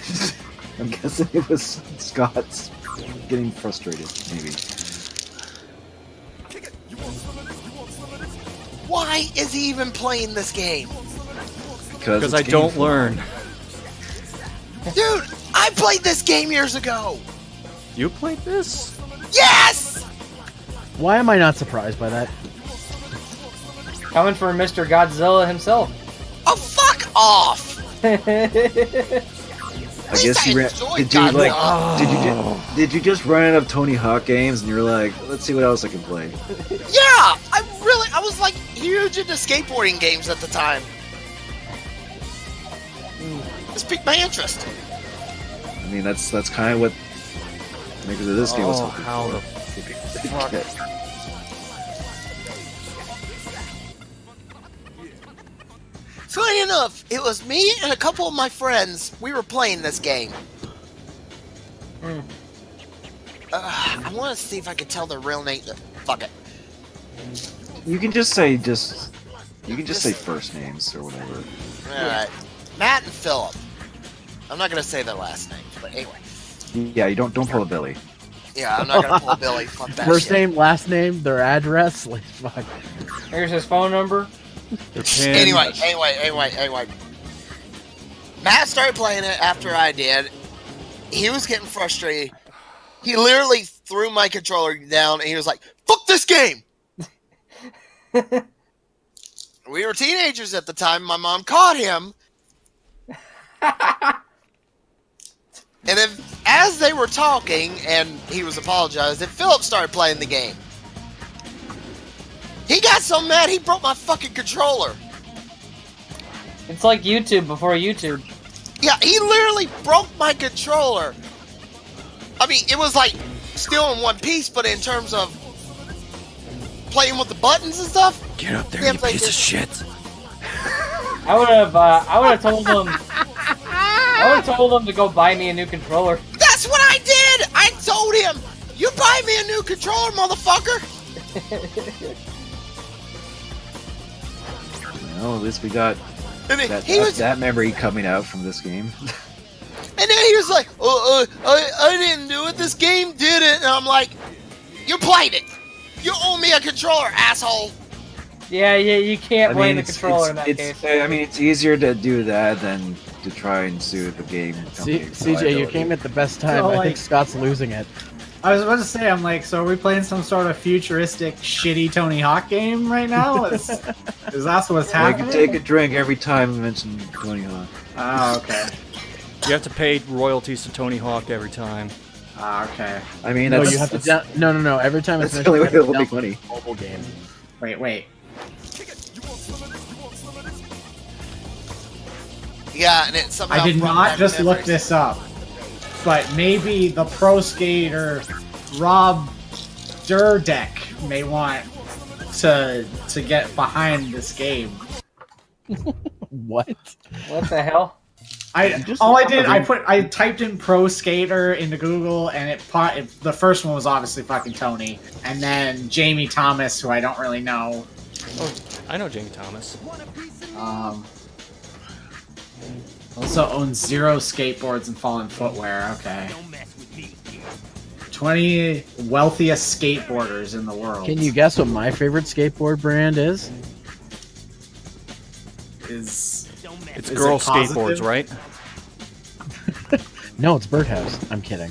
I'm guessing it was Scott's getting frustrated, maybe. Why is he even playing this game? Because I don't learn. Dude, I played this game years ago. You played this? Yes! Why am I not surprised by that? Coming from Mr. Godzilla himself. Oh, fuck off! I guess you ran. Did you just run out of Tony Hawk games and you're like, let's see what else I can play? Yeah, I was like huge into skateboarding games at the time. This piqued my interest. I mean, that's kind of what makers of this game was hoping how for. the fuck? Funny enough, it was me and a couple of my friends. We were playing this game. I want to see if I can tell their real name. Fuck it. You can just say first names or whatever. Alright. Matt and Philip. I'm not gonna say their last names, but anyway. Yeah, you don't pull a Billy. Yeah, I'm not gonna pull Billy. Fuck that First shit. name, last name, their address. Like, fuck. Here's his phone number. Anyway. Matt started playing it after I did. He was getting frustrated. He literally threw my controller down and he was like, "Fuck this game!" We were teenagers at the time. My mom caught him. And then, as they were talking, and he was apologizing, Philip started playing the game. He got so mad he broke my fucking controller. It's like YouTube before YouTube. Yeah, he literally broke my controller. I mean, it was like still in one piece, but in terms of playing with the buttons and stuff. Get up there, you piece of shit. I would have told him. I would have told him to go buy me a new controller. That's what I did. I told him, "You buy me a new controller, motherfucker." Well, at least we got And then that memory coming out from this game. And then he was like, I didn't do it. This game did it. And I'm like, you played it. You owe me a controller, asshole. Yeah, you can't blame the controller in that case. I mean, it's easier to do that than to try and sue the game company. CJ, you came at the best time. So, I like- think Scott's losing it. I was about to say, I'm like, so are we playing some sort of futuristic, shitty Tony Hawk game right now? Is that what's I happening? can take a drink every time I mention Tony Hawk. Oh, okay. You have to pay royalties to Tony Hawk every time. Okay. I mean, No, that's, you have to. No. Every time it's that's the only way mentioned, they'll you have make to money. download a mobile game. Wait. Yeah, and it somehow I did brought not back just look memories. this up, but maybe the pro skater Rob Dyrdek may want to get behind this game. What? What the hell? I typed in pro skater into Google and the first one was obviously fucking Tony, and then Jamie Thomas, who I don't really know. Oh, I know Jamie Thomas. Also owns Zero skateboards and Fallen Footwear. Okay. 20 wealthiest skateboarders in the world. Can you guess what my favorite skateboard brand is? It's is girl it positive? skateboards, right? No, it's Birdhouse. I'm kidding.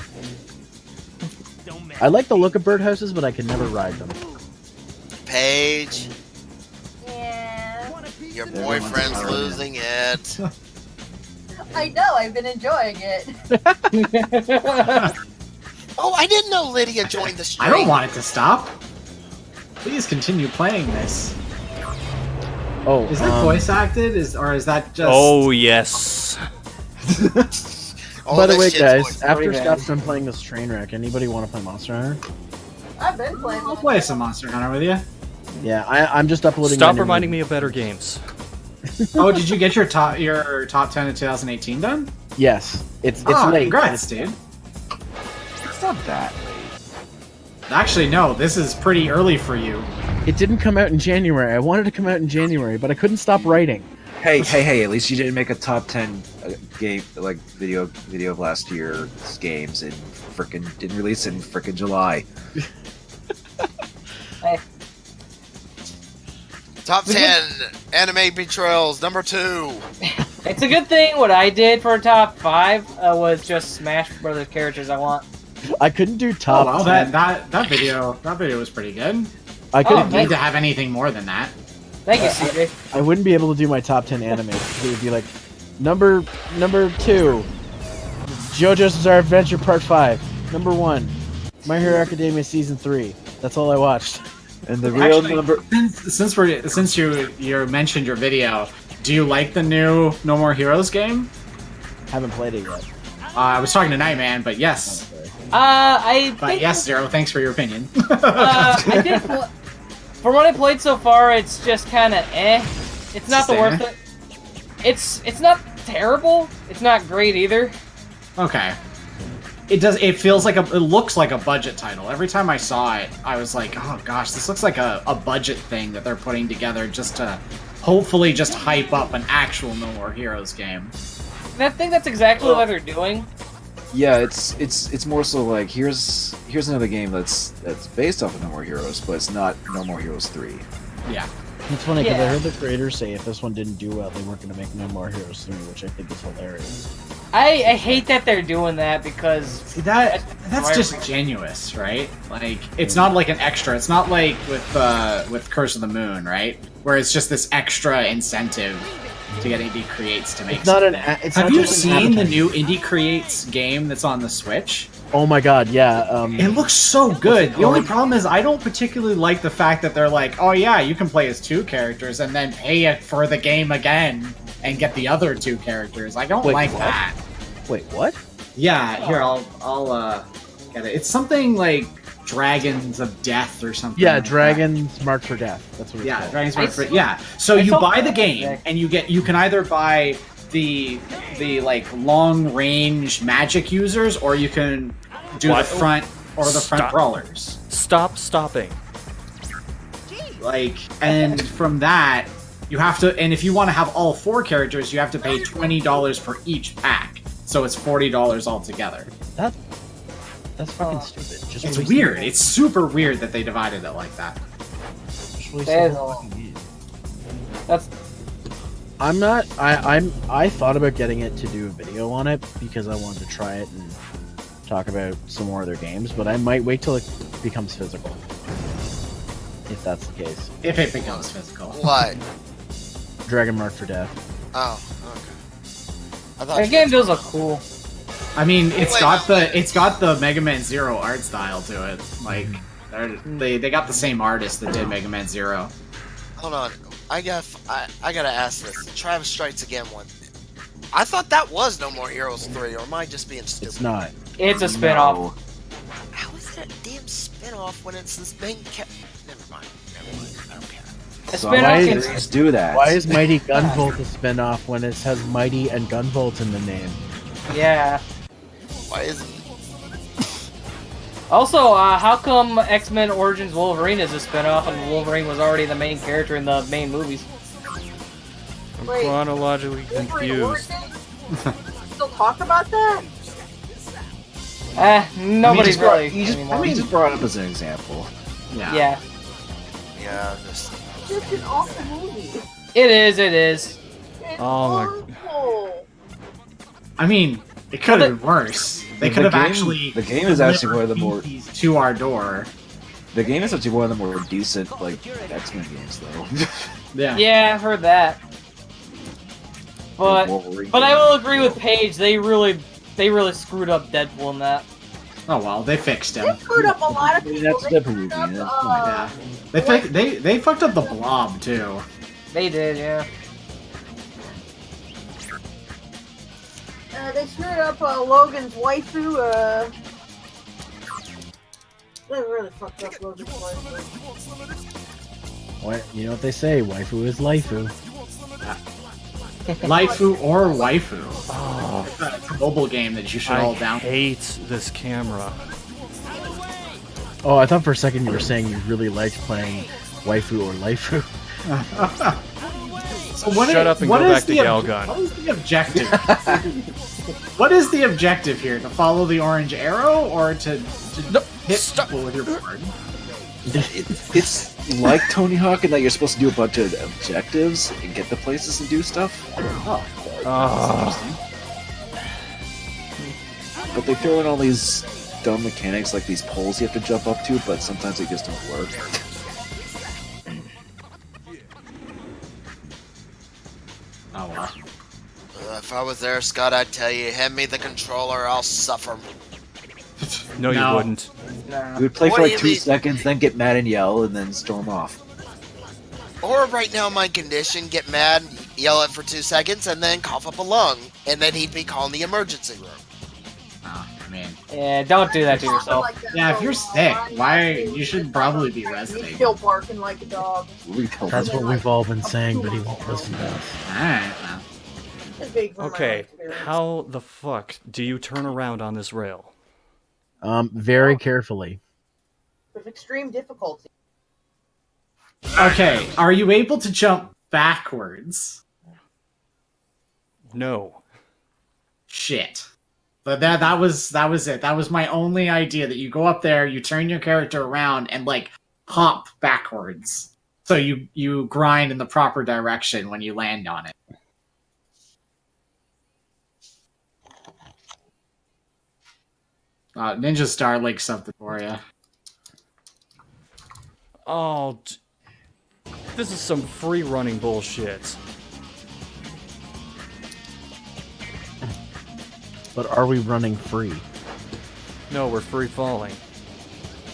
I like the look of birdhouses, but I can never ride them. Paige, Yeah. your boyfriend's losing it. I know, I've been enjoying it. Oh, I didn't know Lydia joined the stream. I don't want it to stop. Please continue playing this. Oh, Is that voice acted? Or is that just? Oh yes. By the way, shit's guys, voice. after Pretty Scott's done playing this train wreck, anybody want to play Monster Hunter? I've been playing I'll it. play some Monster Hunter with you. Yeah, I'm just uploading. Stop reminding me of better games. Oh, did you get your top 10 of 2018 done? Yes, it's Oh, late. congrats, dude. It's not that late. Actually, no. This is pretty early for you. It didn't come out in January. I wanted to come out in January, but I couldn't stop writing. Hey! At least you didn't make a top 10 game video of last year's games and didn't release it in frickin' July. Top 10 anime betrayals, number 2. It's a good thing what I did for top 5 was just Smash Brothers characters I want. I couldn't do Oh top. well, 10. that video was pretty good. I I couldn't didn't need to have anything more than that. Thank you, CJ. I wouldn't be able to do my top 10 anime because it would be like number 2, JoJo's Bizarre Adventure Part 5. Number 1, My Hero Academia Season 3. That's all I watched. And the real Actually, number. Since you mentioned your video, do you like the new No More Heroes game? Haven't played it yet. I was talking to Nightman, but yes. I But think, yes, Zero. Thanks for your opinion. I did. From what I played so far, it's just kind of eh. It's not the worst. It's not terrible. It's not great either. Okay. It feels like it looks like a budget title. Every time I saw it, I was like, oh gosh, this looks like a budget thing that they're putting together just to hopefully just hype up an actual No More Heroes game. And I think that's exactly what they're doing. Yeah, it's more so like here's another game that's based off of No More Heroes, but it's not No More Heroes 3. Yeah. It's funny because Yeah. I heard the creators say if this one didn't do well, they weren't going to make No More Heroes 3, which I think is hilarious. I hate that they're doing that because See, that's disingenuous, right? Like it's not like an extra. It's not like with Curse of the Moon, right? Where it's just this extra incentive to get Indie Creates to make. It's not something. an. It's Have not you just an seen the advertising. new Indie Creates game that's on the Switch? Oh my god, yeah. It looks so good. The only problem is I don't particularly like the fact that they're like, oh yeah, you can play as 2 characters and then pay it for the game again and get the other 2 characters. I don't Wait, like what? that. Wait, what? Yeah, here I'll get it. It's something like Dragons of Death or something. Yeah, like that. Dragons Marked for Death. That's what it's Yeah, called. Dragons Mark for yeah. So you buy the game and you can either buy the like long range magic users or you can do What? the front or the front Stop. brawlers. Stop stopping. Like, and from that you have to, and if you want to have all 4 characters, you have to pay $20 for each pack. So it's $40 altogether. That's fucking stupid. Just It's release weird. the- It's super weird that they divided it like that. just release That the is whole a- fucking game. That's I'm not. I thought about getting it to do a video on it because I wanted to try it and talk about some more of their games, but I might wait till it becomes physical. If that's the case. If it becomes physical. What? Dragon Mark for Death. Oh, okay. I thought that game does look cool. I mean, Wait, it's got the Mega Man Zero art style to it. Like they got the same artist that did Mega Man Zero. Hold on. I gotta ask this. The Travis Strikes Again one. I thought that was No More Heroes 3, or am I just being stupid? It's not. It's a spin-off. No. How is that a damn spin-off when it's this main Never mind. I don't care. A So spin-off why is just do that? Why is Mighty Gunvolt a spin-off when it has Mighty and Gunvolt in the name? yeah. Why is it? Also, how come X-Men Origins Wolverine is a spin-off and Wolverine was already the main character in the main movies? I'm Wait. chronologically Wolverine confused. Origins? Still talk about that? Nobody's really You just anymore. brought it up as an example. Yeah. Yeah. Yeah, just. It's an awful movie. It is, it is. It's Oh my- awful. I mean, it could have been worse. They The could have game- actually. the game is actually one of the more- delivered to our door. The game is actually one of the more decent like X-Men games though. Yeah. Yeah, I heard that. But Wolverine I game. will agree with Paige. They really screwed up Deadpool in that. Oh well, they fixed him. They screwed up a lot of I mean, people. that's They Deadpool movie. screwed up, That's fine. Yeah. They fucked up the Blob too. They did, yeah. They screwed up Logan's waifu. They really fucked up Logan's waifu. What, you know what they say? Waifu is laifu. Laifu or waifu. Oh, It's a mobile game that you should all I download. hate this camera. Oh, I thought for a second you were saying you really liked playing waifu or laifu. So what Shut is- up and what go is back to the Galgun. What is the objective? What is the objective here? To follow the orange arrow or to hit people with your board? It's like Tony Hawk in that you're supposed to do a bunch of objectives and get the places and do stuff. Oh. Oh, But they throw in all these dumb mechanics like these poles you have to jump up to, but sometimes they just don't work. Oh well. If I was there, Scott, I'd tell you, hand me the controller, I'll suffer. No, you wouldn't. You would play What for do like you 2 mean? seconds, then get mad and yell, and then storm off. Or right now, my condition, get mad, yell it for 2 seconds, and then cough up a lung, and then he'd be calling the emergency room. Oh man. Yeah, don't do that to yourself. Yeah, if you're sick, why you should probably be resting. He's still barking like a dog. That's what we've all been saying, but he won't listen to us. Alright, well. Big from my Okay, experience. how the fuck do you turn around on this rail? Very carefully. With extreme difficulty. Okay, are you able to jump backwards? No. Shit. But that was it. That was my only idea, that you go up there, you turn your character around, and like hop backwards. So you grind in the proper direction when you land on it. Ninja Star linked something for you. Oh, this is some free running bullshit. But are we running free? No, we're free falling.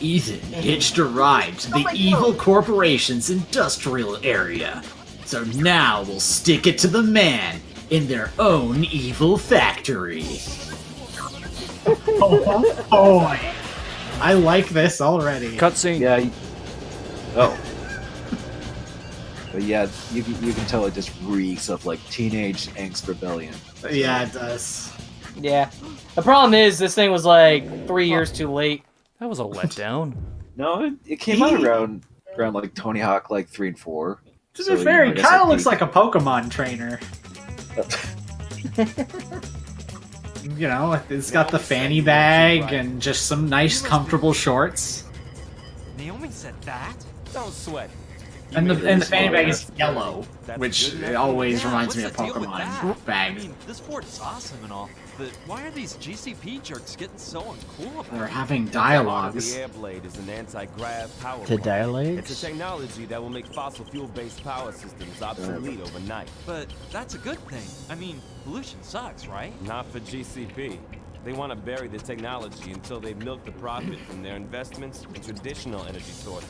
Ethan hitched a ride to the evil corporation's industrial area. So now we'll stick it to the man in their own evil factory. Oh boy. I like this already. Cutscene. Yeah. Oh. But yeah, you can tell it just reeks of like teenage angst rebellion. Yeah, it does. Yeah. The problem is, this thing was like 3 years too late. That was a letdown. No, it came out around like Tony Hawk like 3 and 4. To So, be fair, I he guess kind of it looks like a Pokemon trainer. You know, it's got the fanny bag and just some nice, comfortable shorts. Naomi said that? Don't sweat. And the fanny bag is yellow, which always reminds me of Pokemon I bag. mean, this fort is awesome and all, but why are these GCP jerks getting so uncool about it? They're having dialogues. The AirBlade is an anti-grav power To plant. dialogues? It's a technology that will make fossil fuel-based power systems obsolete overnight. But that's a good thing. I mean, pollution sucks, right? Not for GCP. They want to bury the technology until they milk the profit from their investments in traditional energy sources.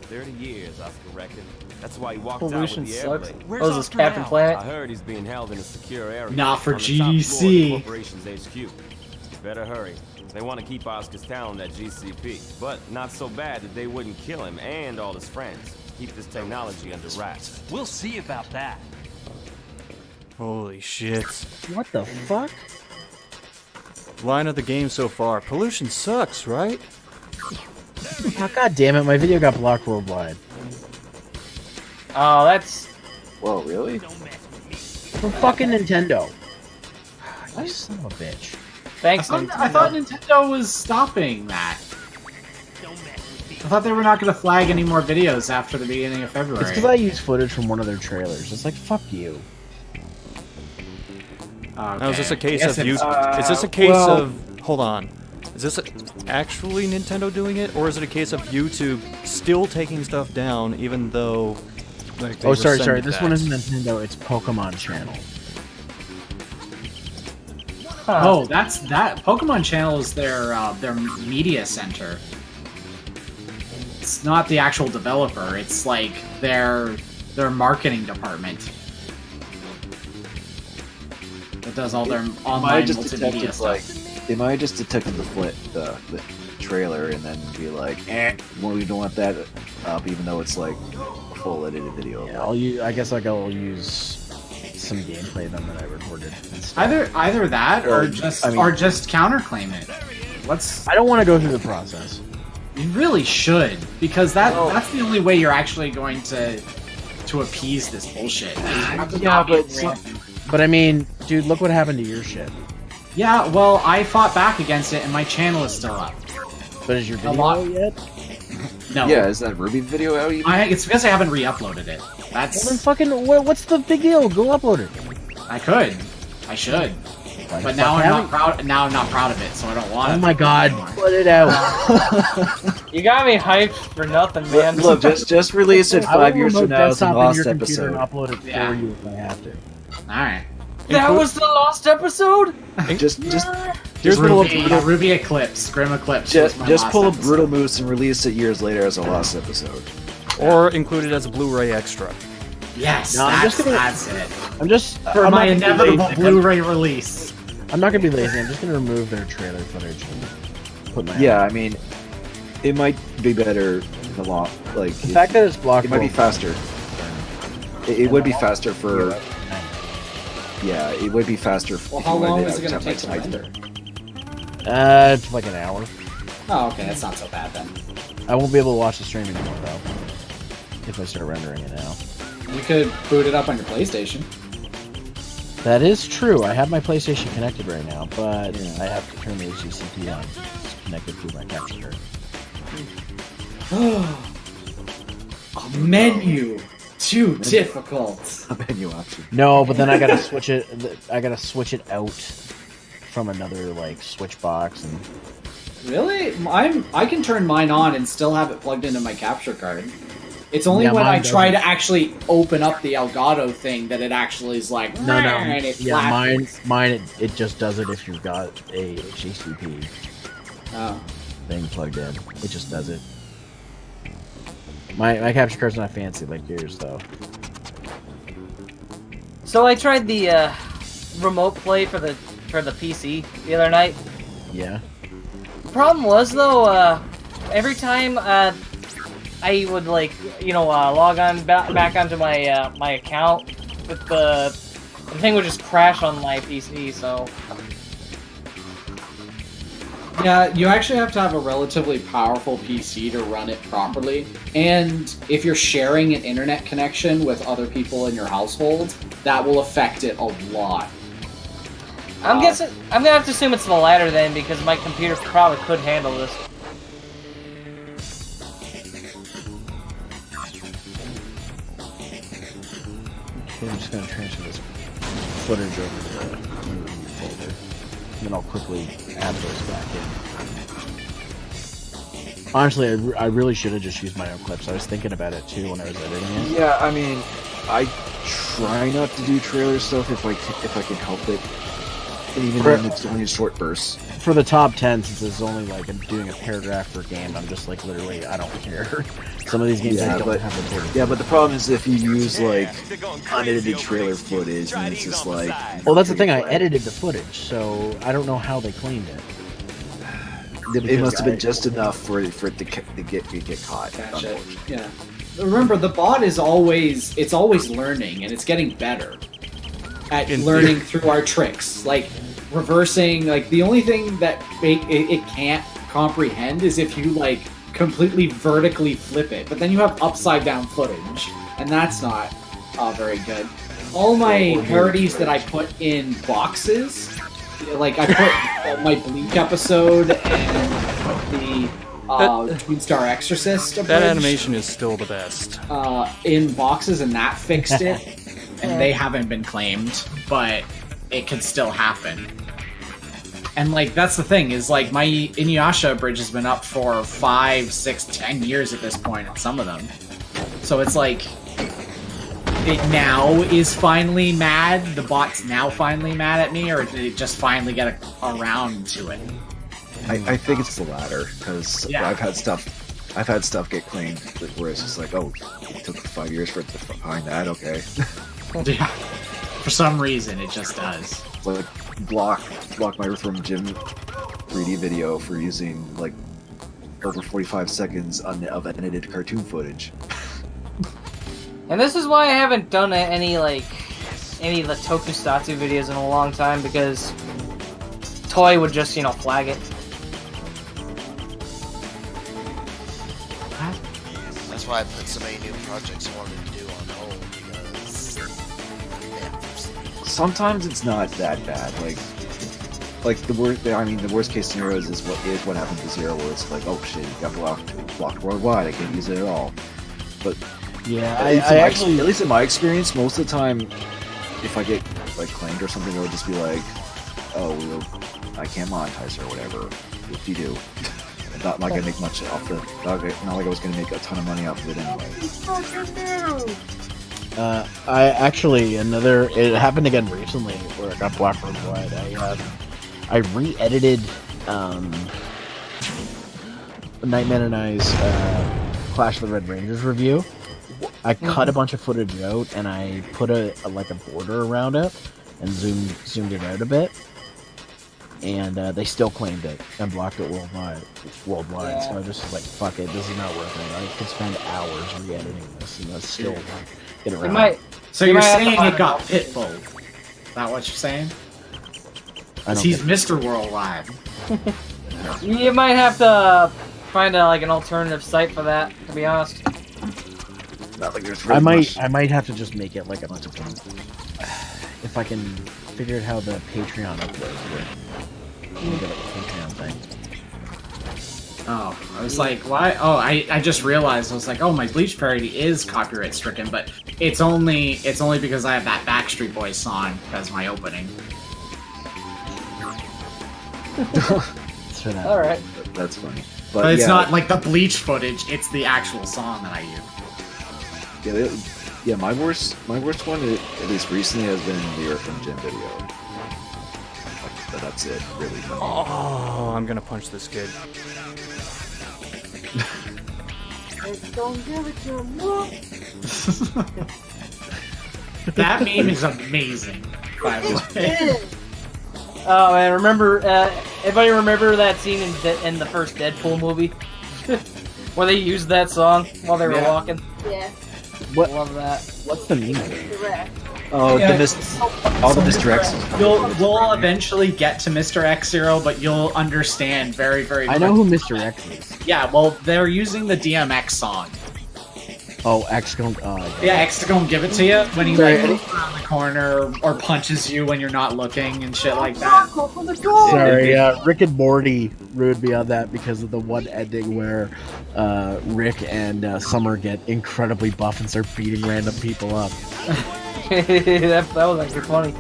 30 years, Oscar reckoned. That's why he walked Pollution out with the sucks. AirBlade. Where's this Oscar Captain now? Planet? I heard he's being held in a secure area. Not for on the top floor of the GDC. corporation's HQ. You better hurry. They want to keep Oscar's talent at GCP, but not so bad that they wouldn't kill him and all his friends. Keep this technology under wraps. We'll see about that. Holy shit. What the fuck? Line of the game so far. Pollution sucks, right? Oh, God damn it, my video got blocked worldwide. Oh, that's... Whoa, really? From fucking Nintendo. You son of a bitch. Thanks, I thought Nintendo was stopping that. I thought they were not going to flag any more videos after the beginning of February. It's because I used footage from one of their trailers. It's like, fuck you. Now, is this a case I of guess you? it's- Is this a case well- of? Hold on. Is this actually Nintendo doing it, or is it a case of YouTube still taking stuff down, even though? Like, they Oh, sorry. rescinded This that? one isn't Nintendo. It's Pokemon Channel. Oh, that's that. Pokemon Channel is their media center. It's not the actual developer. It's like their marketing department that does all their online multimedia stuff. They might have just detected the trailer and then be like, well, we don't want that up, even though it's like a full edited video. Yeah, I guess I'll use some gameplay then that I recorded. instead. Either that or Or, just I mean- or just counterclaim it. I don't want to go through the process. You really should, because that's the only way you're actually going to appease this bullshit. Yeah, but I mean, dude, look what happened to your shit. Yeah, well, I fought back against it, and my channel is still up. But is your video out yet? No. Yeah, is that Ruby video out even? It's because I haven't re-uploaded it. That's. Well, then fucking, what's the big deal? Go upload it. I could. I should. But now I'm not proud. Now I'm not proud of it, so I don't want it. Oh my god, put it out. You got me hyped for nothing, man. Look, just release it 5 years from now as a lost episode. And upload it for you if I have to. Alright. That was the lost episode? Just Here's Ruby Eclipse, Grim Eclipse. Just pull a Brutal Moose and release it years later as a lost episode. Or include it as a Blu-ray extra. Yes, No, that's it. I'm just For my not gonna be inevitable lazy. Blu-ray release. I'm not gonna be lazy. I'm just gonna remove their trailer footage and put my. Yeah, I mean, it might be better in the long. Like The fact that it's blocked. it might be faster. It would be faster for. Yeah, it would be faster. Well, if how you wanted long to is it have gonna take to tonight. render? It's like an hour. Oh, okay, that's not so bad then. I won't be able to watch the stream anymore though. If I start rendering it now. You could boot it up on your PlayStation. That is true. I have my PlayStation connected right now, but I have to turn the HDCP on. It's connected through my capture card. A menu. Too difficult. A menu option. No, but then I gotta switch it. I gotta switch it out from another like switch box and. Really? I can turn mine on and still have it plugged into my capture card. It's only Yeah, when I mine try doesn't. to actually open up the Elgato thing that it actually is like No. and it Yeah, flashes. mine. It just does it if you've got a HDCP thing plugged in. It just does it. My capture card's not fancy like yours though. So I tried the remote play for the PC the other night. Yeah. Problem was though, every time I would like log on back onto my my account, with the thing would just crash on my PC. So Yeah, you actually have to have a relatively powerful PC to run it properly. And if you're sharing an internet connection with other people in your household, that will affect it a lot. I'm gonna have to assume it's the latter then, because my computer probably could handle this. Okay, I'm just gonna transfer this footage over to the new folder, and then I'll quickly add those back in. Honestly, I really should have just used my own clips. I was thinking about it too when I was editing it. Yeah, I mean, I try not to do trailer stuff if I can help it, and even when it's only in short bursts. For the top 10, since it's only like I'm doing a paragraph per game, I'm just like literally I don't care. Some of these games I don't have recorded. Yeah, but the problem is if you use like unedited trailer footage, and it's just like. Well, that's the thing. I edited the footage, so I don't know how they cleaned it. It must have been just enough for it to get caught. Gotcha. Yeah. Remember, the bot is always learning, and it's getting better at learning through our tricks. Like reversing, like the only thing that it can't comprehend is if you like completely vertically flip it, but then you have upside down footage, and that's not very good. All my parodies that I put in boxes, like I put my Bleak episode and the Twin Star Exorcist abridged, That animation is still the best. in boxes, and that fixed it. And they haven't been claimed, but it could still happen. And like that's the thing is like my Inuyasha bridge has been up for 5, 6, 10 years at this point on some of them. So it's like it now is finally mad. The bot's now finally mad at me, or did it just finally get around to it? I think it's the latter because I've had stuff get claimed where it's just like, oh, it took 5 years for it to find that. Okay. Yeah. For some reason, it just does. Like block my Earthworm Jim 3D video for using like over 45 seconds of edited cartoon footage. And this is why I haven't done any of the tokusatsu videos in a long time, because Toy would just, flag it. That's why I put so many new projects I wanted to do on hold, because Sometimes it's not that bad. Like the worst case scenario is what happened to Zero, where it's like, oh shit, you got blocked worldwide. I can't use it at all. But yeah, at least in my experience, most of the time, if I get like claimed or something, it'll just be like, oh, I can't monetize or whatever. If you do, not like I make much off the. Not like I was gonna make a ton of money off of it anyway. I actually it happened again recently where I got Black Room Wide. I re-edited Nightman and I's Clash of the Red Rangers review. I cut a bunch of footage out and I put a border around it and zoomed it out a bit. And they still claimed it and blocked it worldwide. Yeah. So I just was like, fuck it, this is not worth it. I could spend hours re-editing this and that's still get around. So you're saying it got pitbulled? Is that what you're saying? Because he's Mr. Worldwide. You might have to find an alternative site for that. To be honest. Not like there's I might have to just make it like a bunch of if I can figure out how the Patreon uploads work. Make it like a Patreon thing. Oh, I was like, why? Oh, I just realized. I was like, oh, my Bleach parody is copyright stricken, but it's only because I have that Backstreet Boys song as my opening. All right. That's funny. But it's yeah, not like the Bleach footage. It's the actual song that I use. Yeah, my worst one, at least recently, has been the Earthworm Jim video. But that's it, really. Oh, I'm gonna punch this kid. Don't give it to him. That meme is amazing, by the way. Oh man, anybody remember that scene in the first Deadpool movie? Where they used that song while they were walking? Yeah. What? Love that. What's the meme? Oh, Yeah. all the Mr. X. We'll eventually get to Mr. X-Zero, but you'll understand very, very I know who Mr. X is. Yeah, well, they're using the DMX song. Oh, X gon' Yeah, X gonna give it to you when he Sorry. moves around the corner or punches you when you're not looking and shit like that. Sorry, Rick and Morty ruined me on that because of the one ending where Rick and Summer get incredibly buff and start beating random people up. that was actually funny.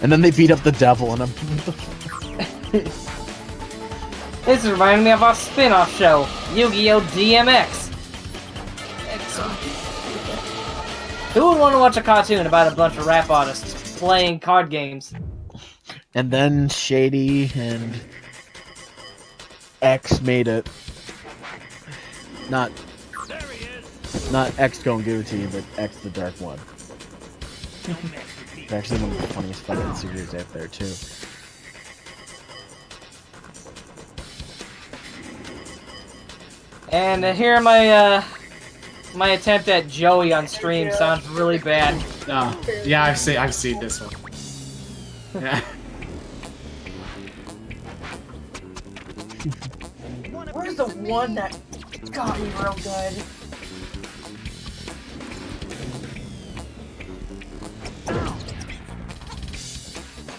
And then they beat up the devil, and I'm. This is reminding me of our spin-off show, Yu-Gi-Oh! DMX. Who would want to watch a cartoon about a bunch of rap artists playing card games? And then Shady and X made it. Not X gonna give it to you, but X the Dark One. It's actually one of the funniest fucking series out there too. And here my my attempt at Joey on stream sounds really bad. Oh, yeah, I've seen this one. Yeah. Where's the one that got me real good? I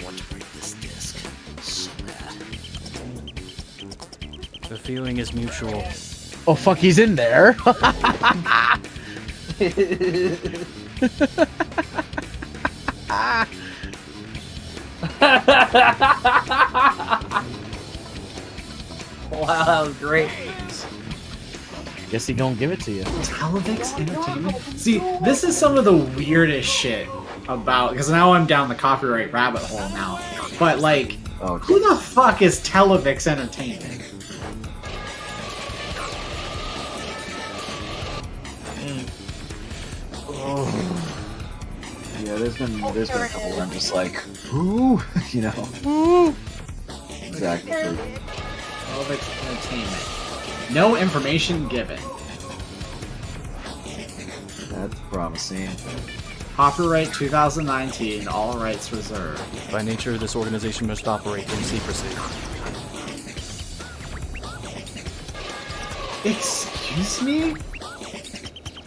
want to break this disc so bad. The feeling is mutual. Oh fuck, he's in there. Wow, that was great. Guess he gonna give it to you. Televix Entertainment? See, this is some of the weirdest shit about, because now I'm down the copyright rabbit hole now. But like, who the fuck is Televix Entertainment? Yeah, there's been a couple where I'm just like, ooh, you know. Ooh. Exactly. Televix Entertainment. No information given. That's promising. Copyright 2019, all rights reserved. By nature, this organization must operate in secrecy. Excuse me?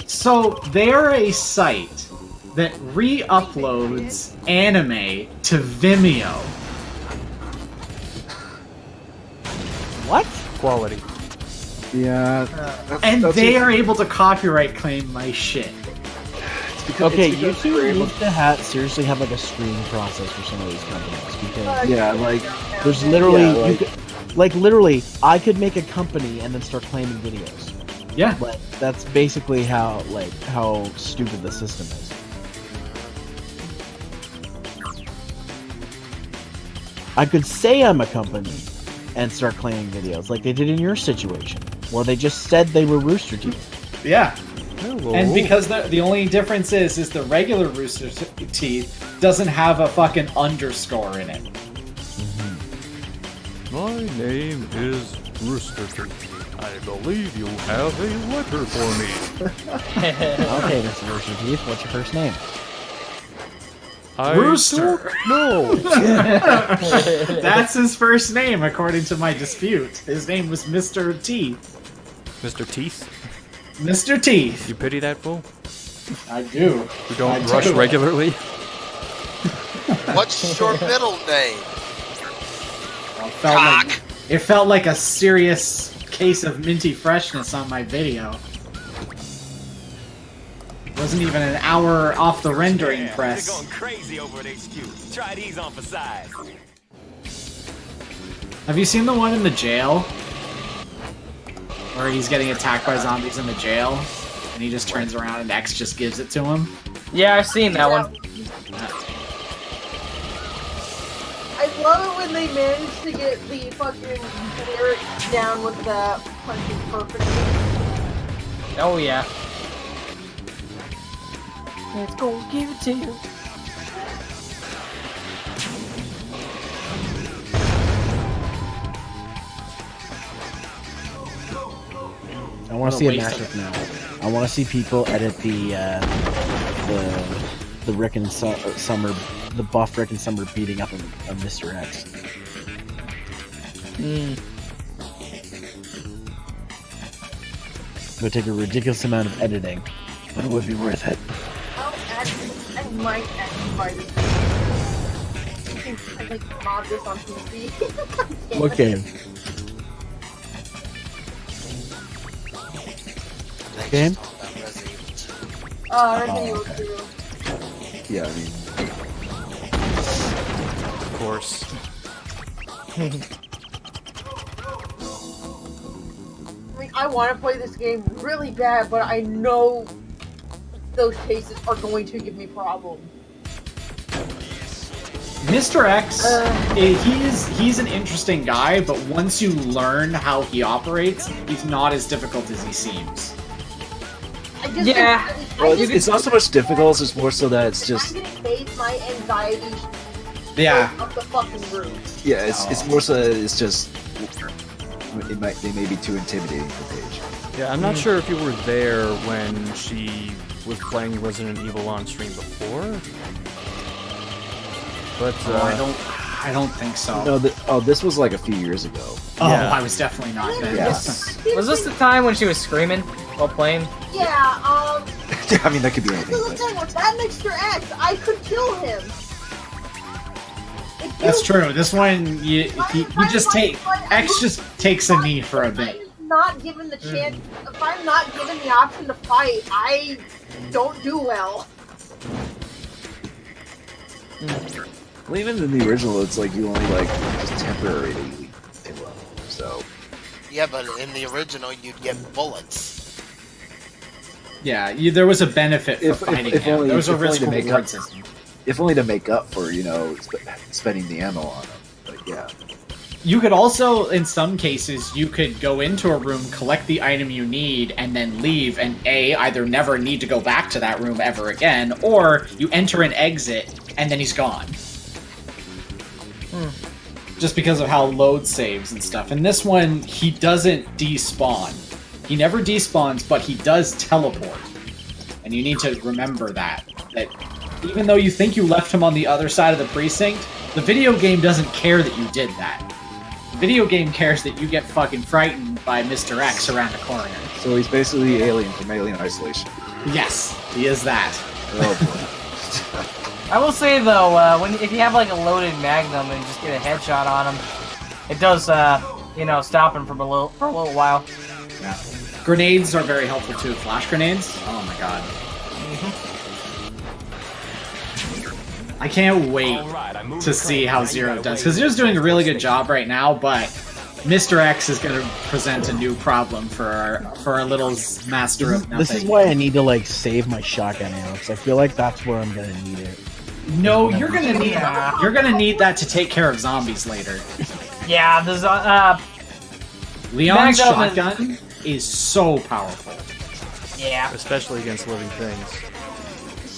So, they're a site that re-uploads anime to Vimeo. What? Quality. Yeah. And they are able to copyright claim my shit. Okay, YouTube needs to seriously have like a screening process for some of these companies because Yeah, like there's literally yeah, literally I could make a company and then start claiming videos. Yeah, like that's basically how stupid the system is. I could say I'm a company and start claiming videos like they did in your situation, where they just said they were Rooster Teeth. Yeah. Hello. And because the only difference is the regular Rooster Teeth doesn't have a fucking underscore in it. My name is Rooster Teeth. I believe you have a letter for me. Okay, Mr. Rooster Teeth, what's your first name? Rooster. No. That's his first name, according to my dispute. His name was Mr. Teeth. Mr. Teeth? Mr. Teeth. You pity that fool? I do. Who don't brush regularly? What's your middle name? It felt like a serious case of minty freshness on my video. Wasn't even an hour off the rendering press. They're going crazy over at HQ. Try these on for size. Have you seen the one in the jail? Where he's getting attacked by zombies in the jail, and he just turns around and X just gives it to him? Yeah, I've seen that one. I love it when they manage to get the fucking lyrics down with the punching perfectly. Oh yeah. Let's go give it to you. I want to see a mashup now. I want to see people edit the Rick and Summer, the buff Rick and Summer beating up of Mr. X. It would take a ridiculous amount of editing, but it would be worth it. I might actually buy this game. I like mod this on PC. What game? Game? Resident Evil 2. Yeah, I mean, Of course. I mean, I want to play this game really bad, but I know those cases are going to give me problems. Mr. X, he's an interesting guy, but once you learn how he operates, he's not as difficult as he seems. Yeah. well, it's not so much difficult; it's more so that it's just I'm gonna face my anxiety. Yeah. Up the fucking roof. yeah, it's more so that it's just they may be too intimidating for Paige. Yeah, I'm not sure if you were there when she was playing Resident Evil on stream before. But I don't think so. No, this was like a few years ago. Oh, Yeah. I was definitely not then. Yes. Was this the time when she was screaming while playing? Yeah, I mean, that could be anything. this is the But thing with that Mr. X, I could kill him. That's true. This one, you just take X just takes a knee for a bit. Not given the chance, if I'm not given the option to fight, I don't do well. well, even in the original, it's like you only like just temporarily do well. So Yeah, but in the original, you'd get bullets. Yeah, there was a benefit for fighting him. only, There was a if only risk to make reward up, system. if only to make up for spending the ammo on them. But yeah. You could also, in some cases, you could go into a room, collect the item you need, and then leave, and either never need to go back to that room ever again, or you enter and exit, and then he's gone. Just because of how load saves and stuff. In this one, he doesn't despawn. He never despawns, but he does teleport. And you need to remember that even though you think you left him on the other side of the precinct, the video game doesn't care that you did that. The video game cares that you get fucking frightened by Mr. X around the corner. So he's basically Alien from Alien Isolation. Yes, he is that. Oh I will say though, if you have like a loaded Magnum and you just get a headshot on him, it does, stop him for a little while. Yeah. Grenades are very helpful too. Flash grenades? Oh my god. I can't wait Alright, I moved to the see crane. how Now you Zero gotta does, wait because in Zero's the doing a really good transport job right now, but Mr. X is going to present a new problem for our little master of nothing. This is why I need to like save my shotgun ammo, because I feel like that's where I'm gonna need it. No, you're gonna need that to take care of zombies later. Yeah, the Leon's Magnum shotgun is so powerful. Yeah. Especially against living things.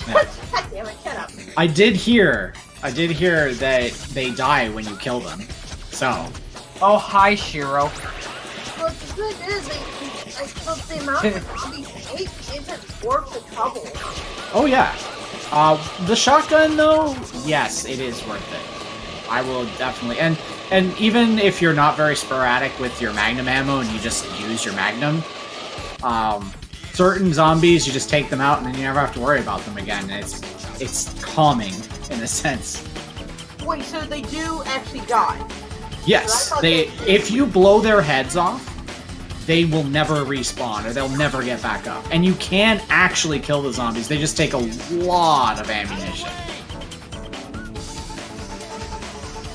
God damn it, shut up. I did hear that they die when you kill them. So. Oh, hi, Shiro. But the thing is, the amount of zombies take isn't worth the trouble. Oh yeah. The shotgun though, yes, it is worth it. I will definitely, and even if you're not very sporadic with your Magnum ammo and you just use your Magnum, certain zombies you just take them out and then you never have to worry about them again. It's calming in a sense. Wait, so they do actually die? Yes, if you blow their heads off, they will never respawn or they'll never get back up. And you can actually kill the zombies. They just take a lot of ammunition.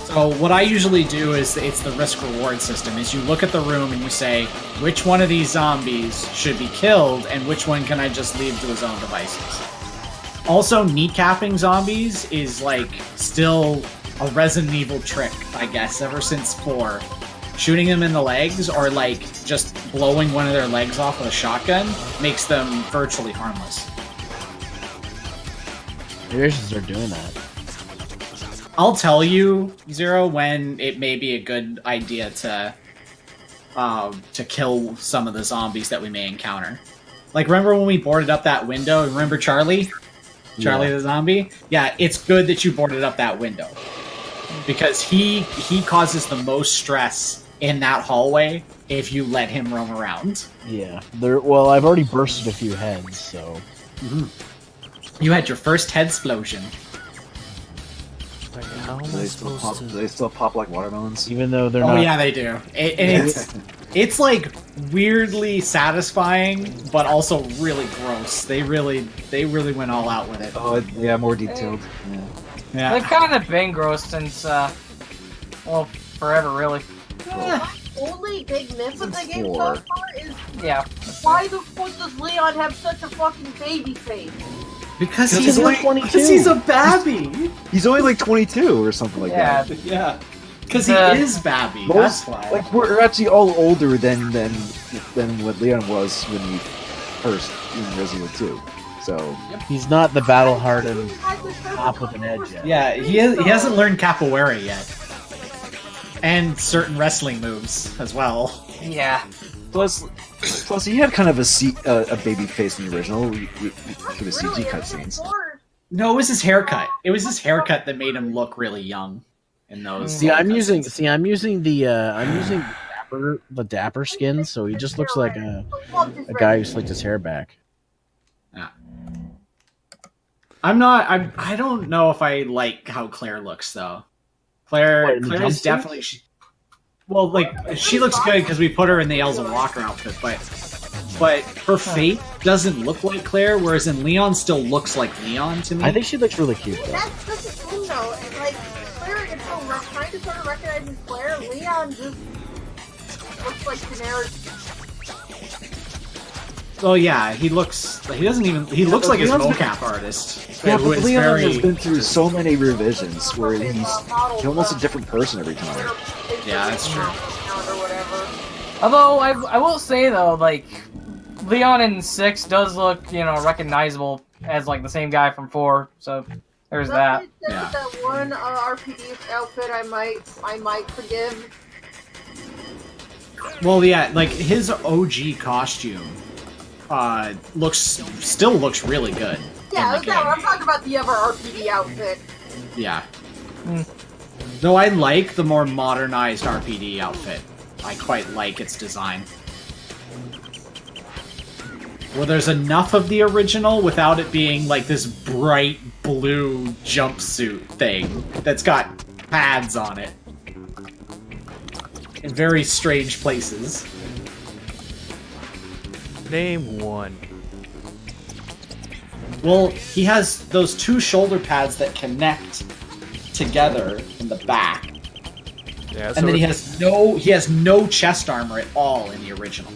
So what I usually do is, it's the risk-reward system, is you look at the room and you say, which one of these zombies should be killed and which one can I just leave to his own devices? Also, kneecapping zombies is like still a Resident Evil trick, I guess, ever since 4. Shooting them in the legs or like just blowing one of their legs off with a shotgun makes them virtually harmless. Maybe I should start doing that. I'll tell you, Zero, when it may be a good idea to kill some of the zombies that we may encounter. Like, remember when we boarded up that window? Remember Charlie? Charlie the zombie? Yeah, it's good that you boarded up that window. Because he causes the most stress in that hallway if you let him roam around. Yeah. Well, I've already bursted a few heads, so... You had your first head explosion. How am Do they still pop like watermelons? Even though they're Oh not... yeah, they do. It's like weirdly satisfying, but also really gross. They really went all out with it. Oh yeah, more detailed. Yeah. They've kind of been gross since, well, forever, really. The only big myth of the game so Four. far is why the fuck does Leon have such a fucking baby face? Because he's like 22. Because he's a babby. He's only like 22 or something like that. Yeah. Because he is babby. That's why. Like we're actually all older than what Leon was when he first in Resident Evil 2. So He's not the battle-hardened cop with an edge yet. Yeah, he hasn't learned capoeira yet. And certain wrestling moves as well. Yeah. plus he had kind of a baby face in the original for the CG cutscenes. No, it was his haircut. It was his haircut that made him look really young in those. I'm using the dapper skin, so he just looks like a guy who slicked his hair back. Yeah. I don't know if I like how Claire looks though. Claire is definitely she looks good because we put her in the Elsa Walker outfit, but her fate doesn't look like Claire, whereas in Leon still looks like Leon to me. I think she looks really cute though. That's the thing though, and like Claire, it's so trying to sort of recognize Claire. Leon just looks like generic. Oh yeah, he looks like his mocap artist. Yeah, who but is Leon very... has been through so many revisions where he's almost a different person every time. Yeah, that's true. Although I will say though, like Leon in 6 does look, recognizable as like the same guy from 4. So there's that. Yeah. That one RPD outfit I might forgive. Well, yeah, like his OG costume still looks really good. Yeah, I'm talking about the other RPD outfit. Yeah. Though I like the more modernized RPD outfit. I quite like its design. Well, there's enough of the original without it being like this bright blue jumpsuit thing that's got pads on it. In very strange places. Name one. Well, he has those 2 shoulder pads that connect together in the back. Yeah, And then he has no chest armor at all in the original.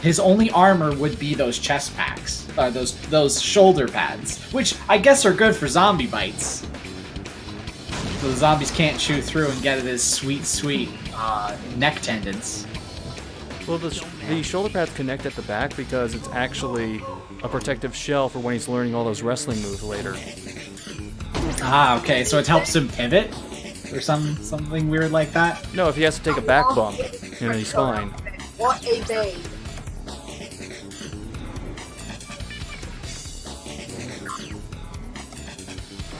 His only armor would be those chest packs, those shoulder pads, which I guess are good for zombie bites. So the zombies can't chew through and get at his sweet neck tendons. Well, the shoulder pads connect at the back because it's actually a protective shell for when he's learning all those wrestling moves later. Ah, okay, so it helps him pivot? Or something weird like that? No, if he has to take a back bump, he's fine. What a babe.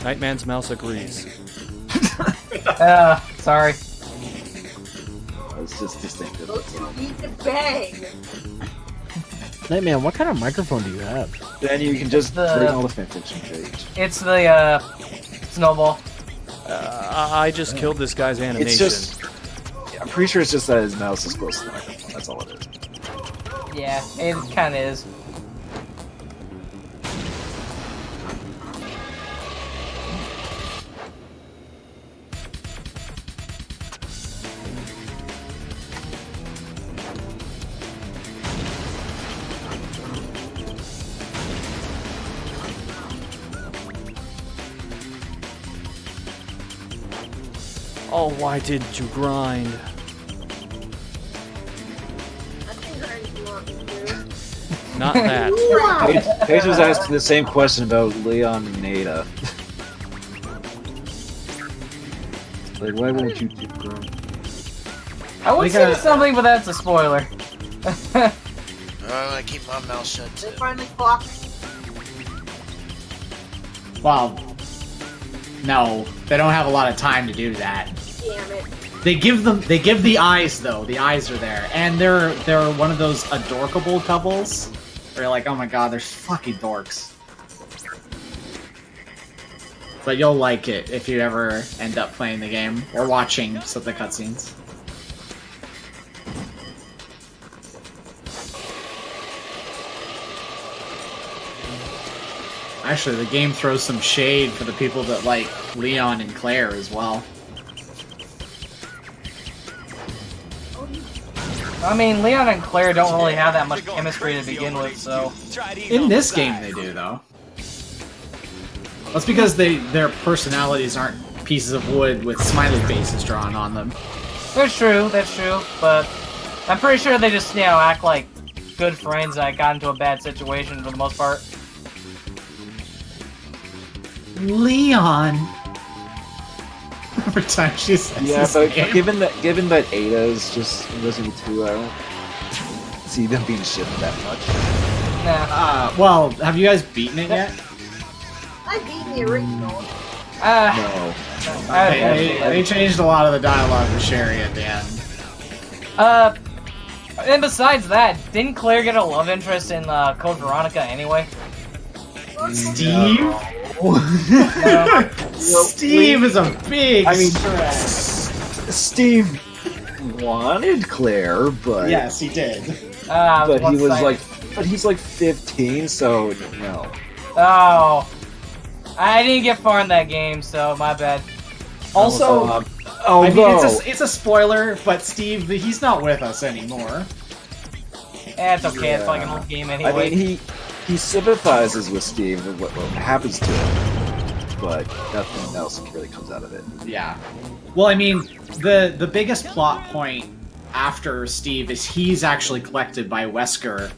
Nightman's mouse agrees. Sorry. It's just distinctive. Those need to bang. Nightman, what kind of microphone do you have? Then you can just bring all the fanfiction page. It's the snowball. I just killed this guy's animation. It's just... I'm pretty sure it's just that his mouse is close to the microphone. That's all it is. Yeah, it kind of is. Oh, why didn't you grind? Not that. Paige was asking the same question about Leon and Ada. Like, why won't you do grind? I would say something, but that's a spoiler. I'm gonna keep my mouth shut too. They finally clocked. Well, no, they don't have a lot of time to do that. Damn it. They give the eyes though. The eyes are there, and they're one of those adorkable couples. Where you're like, oh my god, they're fucking dorks. But you'll like it if you ever end up playing the game or watching some of the cutscenes. Actually, the game throws some shade for the people that like Leon and Claire as well. I mean, Leon and Claire don't really have that much chemistry to begin with, so... In this game they do, though. That's because their personalities aren't pieces of wood with smiley faces drawn on them. That's true, but I'm pretty sure they just, act like good friends that got into a bad situation for the most part. Leon! Every time she says Yeah, but name. given that Ada's just Resident Evil 2, I don't see them being shipped that much. Nah. Well, have you guys beaten it yet? I beat the original. No. They changed a lot of the dialogue with Sherry at the end. And besides that, didn't Claire get a love interest in Code Veronica anyway? Steve? No. Steve is a big Steve wanted Claire, but yes, he did. But he was like, he's like 15, so no. Oh, I didn't get far in that game, so my bad. Also, I mean, it's a spoiler, but Steve, he's not with us anymore. It's okay. It's like an old game anyway. I mean, he sympathizes with Steve and what happens to him, but nothing else really comes out of it. Yeah. Well, I mean, the biggest plot point after Steve is he's actually collected by Wesker,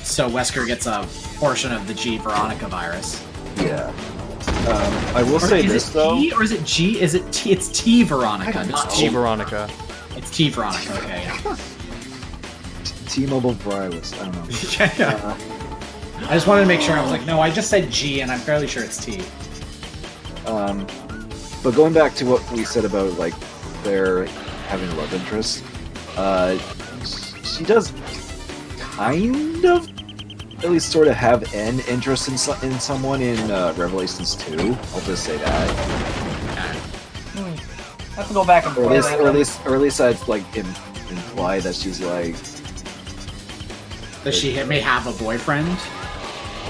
so Wesker gets a portion of the G Veronica virus. Yeah. I will say this though. T or is it G? Is it T? It's T Veronica. It's T Veronica. It's T Veronica. Okay. Yeah. T-Mobile virus. I don't know. Yeah. I just wanted to make sure. I was like, no, I just said G, and I'm fairly sure it's T. But going back to what we said about like Claire having a love interest, she does kind of, at least sort of have an interest in someone in Revelations 2. I'll just say that. I have to go back and play that. Or at least I'd like imply that she's like that she may have a boyfriend.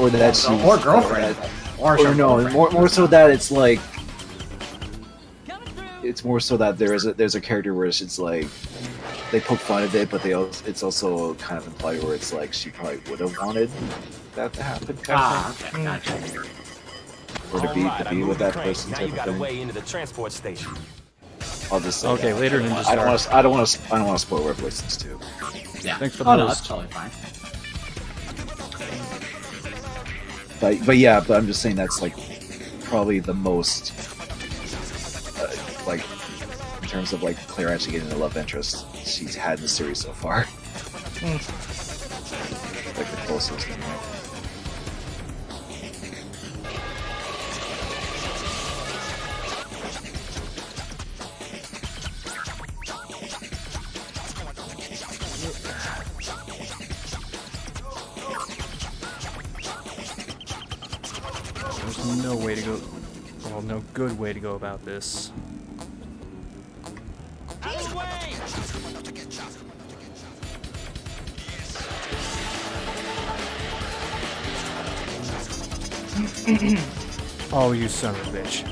or that she or girlfriend, or no, more so that it's like it's more so that there's a character where it's like they poke fun of it, but it's also kind of implied where it's like she probably would have wanted that to happen. Okay, gotcha. Or to be with that person Now type you of got a thing. way into the transport station. I'll just say Okay, that. later Ninja I don't Star. want to spoil Revelations 2. Yeah. Thanks for the Oh no, host. that's totally fine. But yeah, but I'm just saying that's like probably the most like in terms of like Claire actually getting a love interest she's had in the series so far. Like the closest anyway. There's no way to go. Well, no good way to go about this. Oh, you son of a bitch.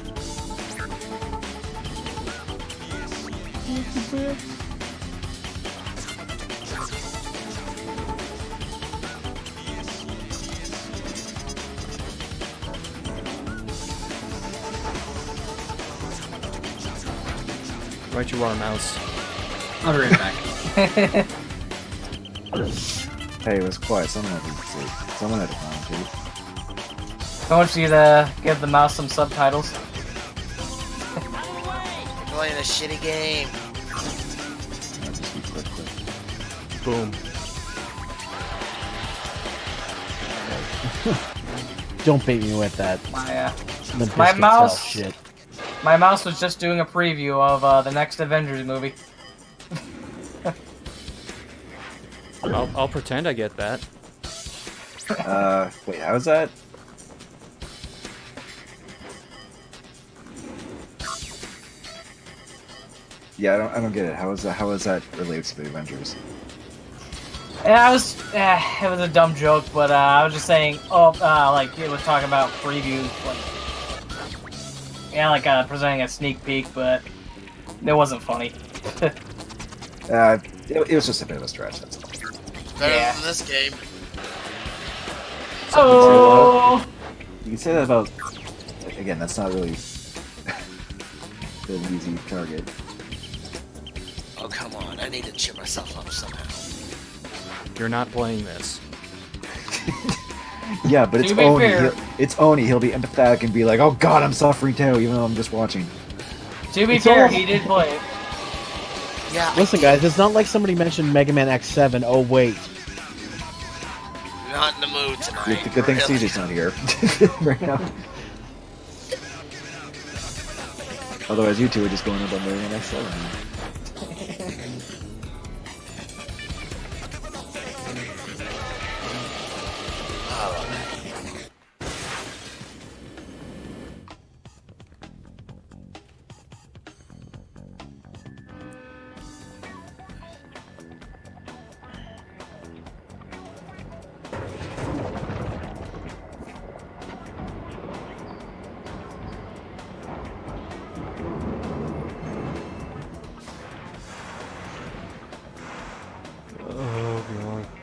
Right you are, mouse. I'll be right back. Hey, it was quiet. Someone had to sleep. Someone had to commentate. I want you to give the mouse some subtitles. Playing a shitty game. I'll just be quick. Boom. Don't bait me with that. My Biscuit mouse. Cell shit. My mouse was just doing a preview of the next Avengers movie. I'll pretend I get that. Wait, how's that? Yeah, I don't get it. How is that related to the Avengers? Yeah, it was a dumb joke, but I was just saying, like, it was talking about previews, like, yeah, like, presenting a sneak peek, but it wasn't funny. It was just a bit of a stretch, that's all. Better than this game. Oh! You can say that about... Again, that's not really an easy target. Oh, come on. I need to cheer myself up somehow. You're not playing this. Yeah, but it's To be Oni. fair- It's Oni. He'll be empathetic and be like, "Oh God, I'm suffering too," even though I'm just watching. To be It's fair, all- he did play it. Yeah. Listen, guys, it's not like somebody mentioned Mega Man X7. Oh wait, Not in the mood tonight. Good thing Really. CJ's not here right now. Otherwise, you two are just going up on Mega Man X7.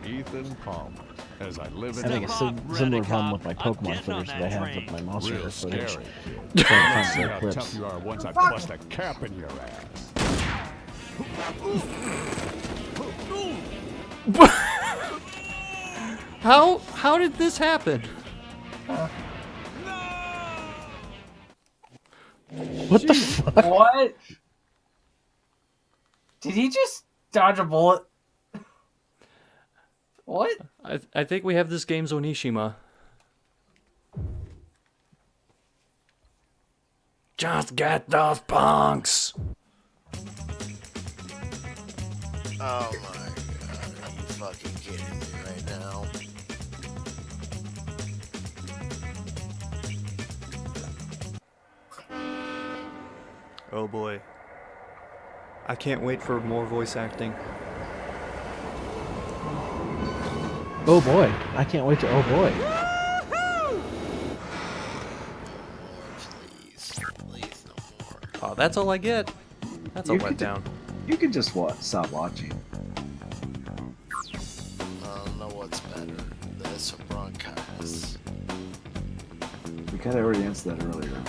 Ethan Palmer, as I live in I think it's a similar problem with my Pokemon footage that I have with my Monster Hunter footage. Trying to See find how the tough clips. you are once I bust a cap in your ass. How did this happen? What the fuck? What? Did he just dodge a bullet? What? I think we have this game's Onishima. Just get those punks. Oh my god, are you fucking kidding me right now? Oh boy. I can't wait for more voice acting. Oh boy, I can't wait to. Oh boy. that's all I get. That's a You could letdown. You can just stop watching. I don't know what's better, this or bronchitis. We kind of already answered that earlier.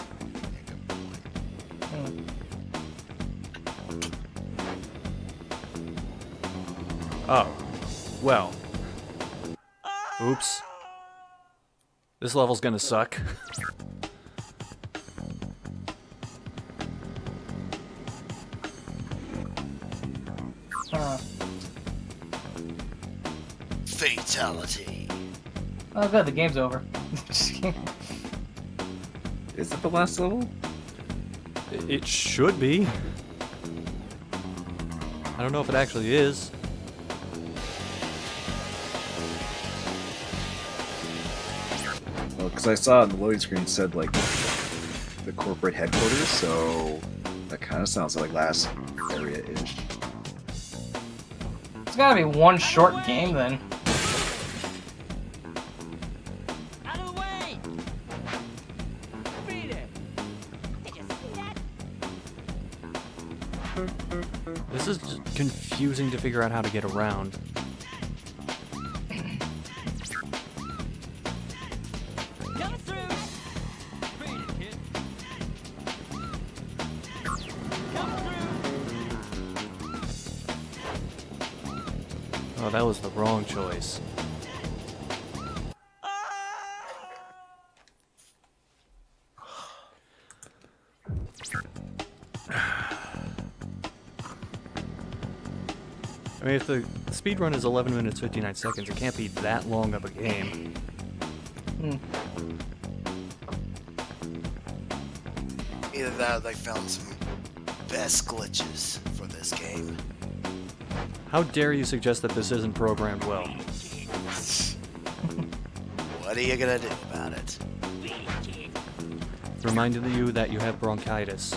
Oh. Well. Oops. This level's gonna suck. Fatality. Oh, good. The game's over. Is it the last level? It should be. I don't know if it actually is. Well, because I saw on the loading screen it said like the corporate headquarters, so that kind of sounds like last area-ish. It's gotta be one short game then. This is just confusing to figure out how to get around. Oh, that was the wrong choice. I mean, if the speed run is 11 minutes 59 seconds, it can't be that long of a game. Either that or they found some best glitches for this game. How dare you suggest that this isn't programmed well? What are you gonna do about it? Reminded you that you have bronchitis.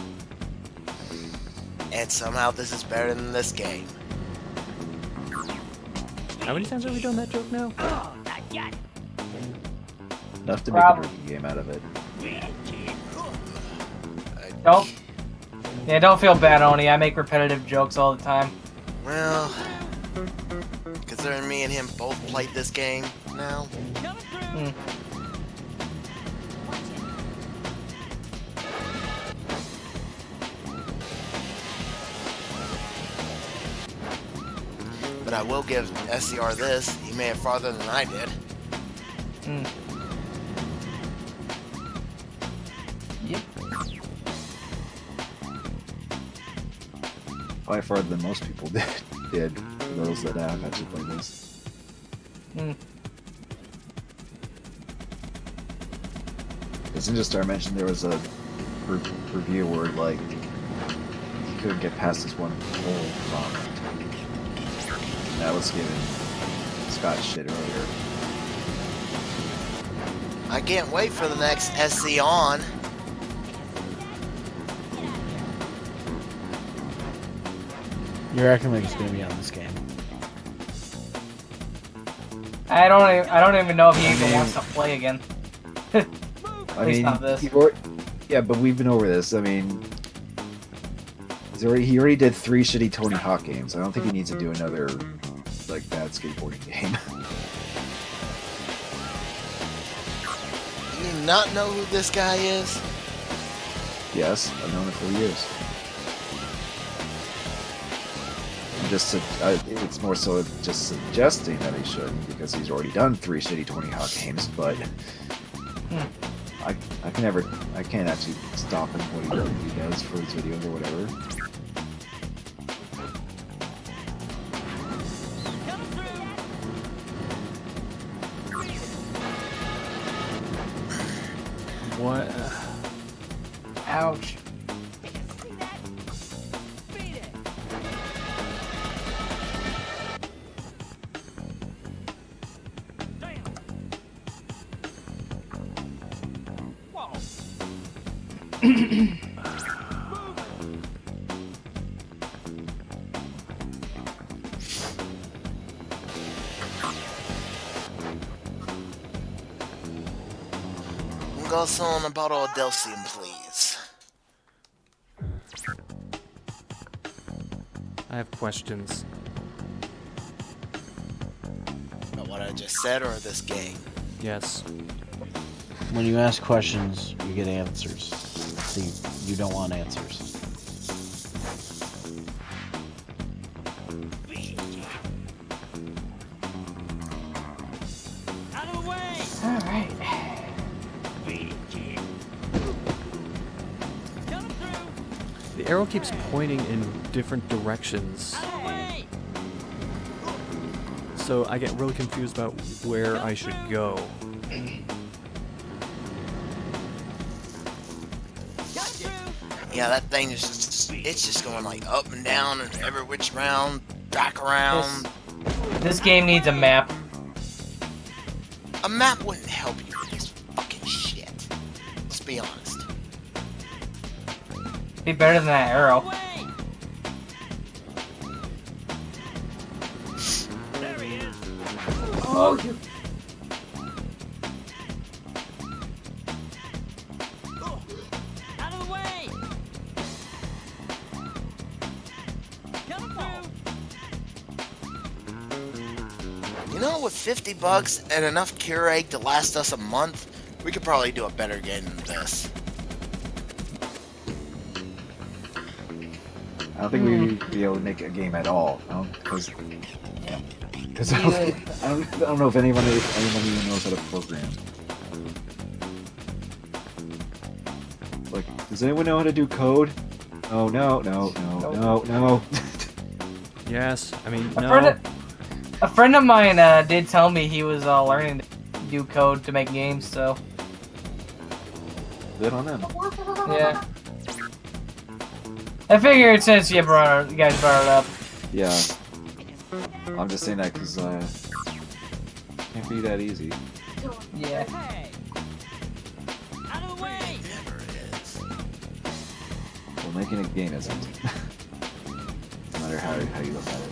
And somehow this is better than this game. How many times have we done that joke now? Enough to make a drinking game out of it. Don't feel bad, Oni. I make repetitive jokes all the time. Well, considering me and him both played this game now. But I will give SCR this. He made it farther than I did. Yep. By far than most people did. Those that have actually played this. As Ninjastar mentioned, there was a review where like he couldn't get past this one whole comment. That was giving Scott shit earlier. I can't wait for the next SC on. You're acting like it's gonna be on this game. I don't even know if he even wants to play again. I mean, yeah, but we've been over this. I mean, he already did 3 shitty Tony Hawk games. I don't think he needs to do another like bad skateboarding game. You do not know who this guy is? Yes, I've known it for years. It's more so just suggesting that he shouldn't because he's already done 3 shitty Tony Hawk games, but I can't actually stop him what he does for his videos or whatever. What? Ouch. We'll go sell on a bottle of Delcium, please. have questions. About what I just said or this game? Yes. When you ask questions, you get answers. So you don't want answers. Alright. The arrow keeps pointing in different directions. So I get really confused about where I should go. Yeah, that thing is just—it's just going like up and down and every which round, back around. This game needs a map. A map wouldn't help you with this fucking shit. Let's be honest. Be better than that arrow. There he is. Oh, you. Out of the way. Coming through. You know, with 50 bucks and enough Keurig to last us a month, we could probably do a better game than this. I don't think we'd be able to make a game at all. Because I don't know if anyone even knows how to program. Like, does anyone know how to do code? Oh no. Yes, I mean, no. A friend of mine did tell me he was learning to do code to make games, so. Good on them. Yeah. I figured since you guys brought it up. Yeah. I'm just saying that because can't be that easy. Yeah. Out of the way. Well, making a game isn't. No matter how you look at it.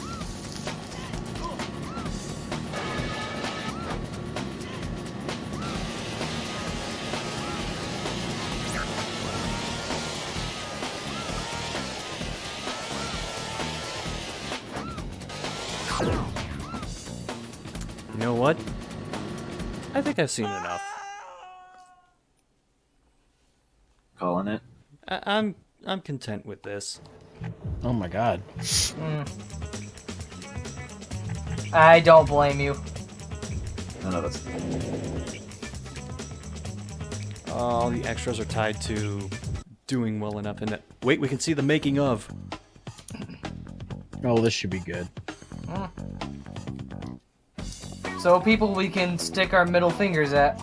You know what? I think I've seen enough. Calling it? I'm content with this. Oh my god. I don't blame you. None of us. All the extras are tied to doing well enough in it. Wait, we can see the making of. Oh, this should be good. So people we can stick our middle fingers at.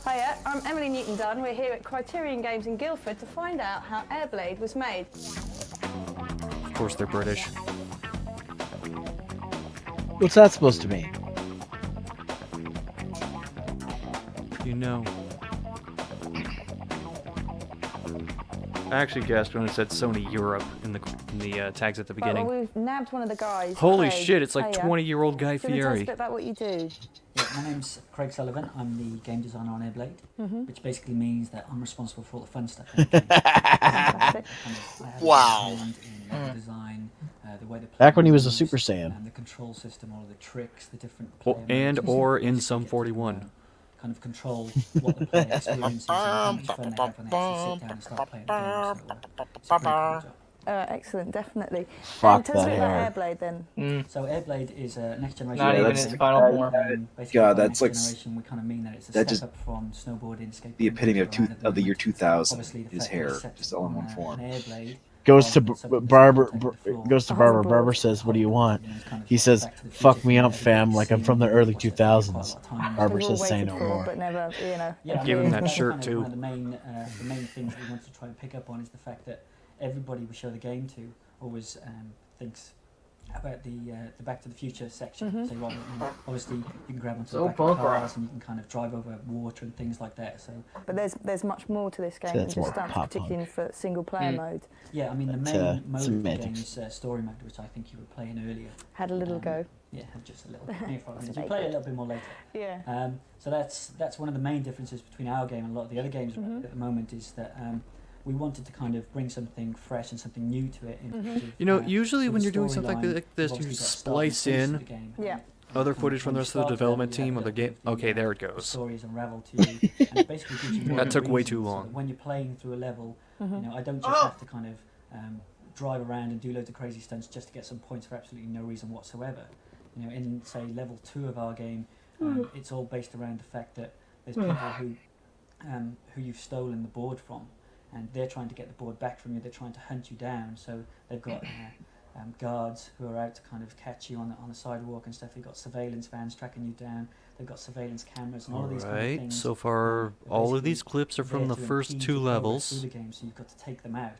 Hiya, I'm Emily Newton-Dunn. We're here at Criterion Games in Guildford to find out how AirBlade was made. Of course they're British. What's that supposed to mean? You know. I actually guessed when it said Sony Europe in the tags at the beginning. Well, we've nabbed one of the guys. Holy Craig. shit, it's like Hiya. 20-year-old Guy Do you wanna tell us a Fieri. bit about what you do? Yeah, my name's Craig Sullivan. I'm the game designer on AirBlade, which basically means that I'm responsible for all the fun stuff. In the game. Wow. The design, the way the Back when he was a Super Saiyan. and the control system, all of the tricks, the different Or, player and modes, or in basically Sum get to, 41. kind of control what the player experiences and how much fun they have when they actually sit down and start playing the game. So, it's a great job. Excellent, definitely. Fuck Tell us a that bit hair. about AirBlade then. So AirBlade is a next generation. Not even that's- its final form. Basically, God, by that's next like generation, we kind of mean that it's a that step just up from snowboarding, skateboarding. the epitome of to around at the year moment. 2000. Obviously, the His fact that hair, it's set just all in one on, form. an AirBlade, Goes to rather than something Barber. that's on the floor. Goes to Barber. Barber says, "What do you want?" He says, "Fuck me up, fam. Like I'm from the early 2000s." Barber We've all says, "Say waited no for, more." but never, you know. Yeah, Give him that that's shirt, kind of too. One of the main things we wanted to try and pick up on is the fact that everybody we show the game to always thinks about the Back to the Future section. So obviously you can grab onto So the back punk of cars rock. and you can kind of drive over water and things like that. So But there's much more to this game So than that's just more stunts, pop particularly for single player mode. yeah, I mean the It's, main mode of the semantics. game's story mode, which I think you were playing earlier. Had a little go. Yeah, just a little bit. Near 5 minutes. That's We'll very play it a good. little bit more later. Yeah. So that's one of the main differences between our game and a lot of the other games at the moment is that we wanted to kind of bring something fresh and something new to it. You know, usually when you're doing stuff like this, you splice in other footage from the rest of the development team of the game. Okay, there it goes. Stories unravel to you, and it basically gives you more That took way reason too so long. that when you're playing through a level, you know, I don't just have to kind of drive around and do loads of crazy stunts just to get some points for absolutely no reason whatsoever. You know, in say level 2 of our game, it's all based around the fact that there's people who you've stolen the board from, and they're trying to get the board back from you. They're trying to hunt you down. So they've got guards who are out to kind of catch you on the sidewalk and stuff. They've got surveillance vans tracking you down. They've got surveillance cameras and all of these kind of things. So far, all of these clips are from the first 2 levels. Through the game, so you've got to take them out,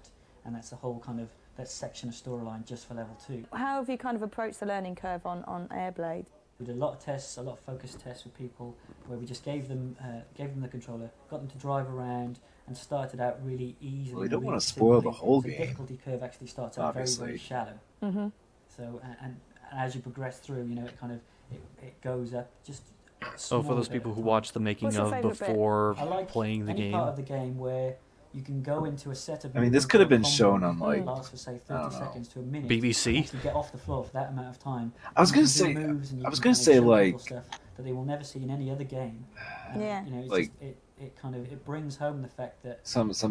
and that's the whole kind of that section of storyline just for level 2. How have you kind of approached the learning curve on AirBlade? We did a lot of tests, a lot of focus tests with people, where we just gave them the controller, got them to drive around, and started out really easily. Well, we don't really want to spoil simply. the whole So game. the difficulty curve actually starts out very, very shallow. So and as you progress through, you know, it kind of it goes up just. Oh, for those people who watch the making of before playing the any game. part of the game where you can go into a set of. I mean, this could have been shown on like lasts for say 30 seconds to a minute. BBC? And actually get off the floor for that amount of time. I was gonna You can do say, moves and you I was can gonna kind of say show people like, stuff that they will never see in any other game. Yeah. You know, it's like just, it kind of it brings home the fact that I was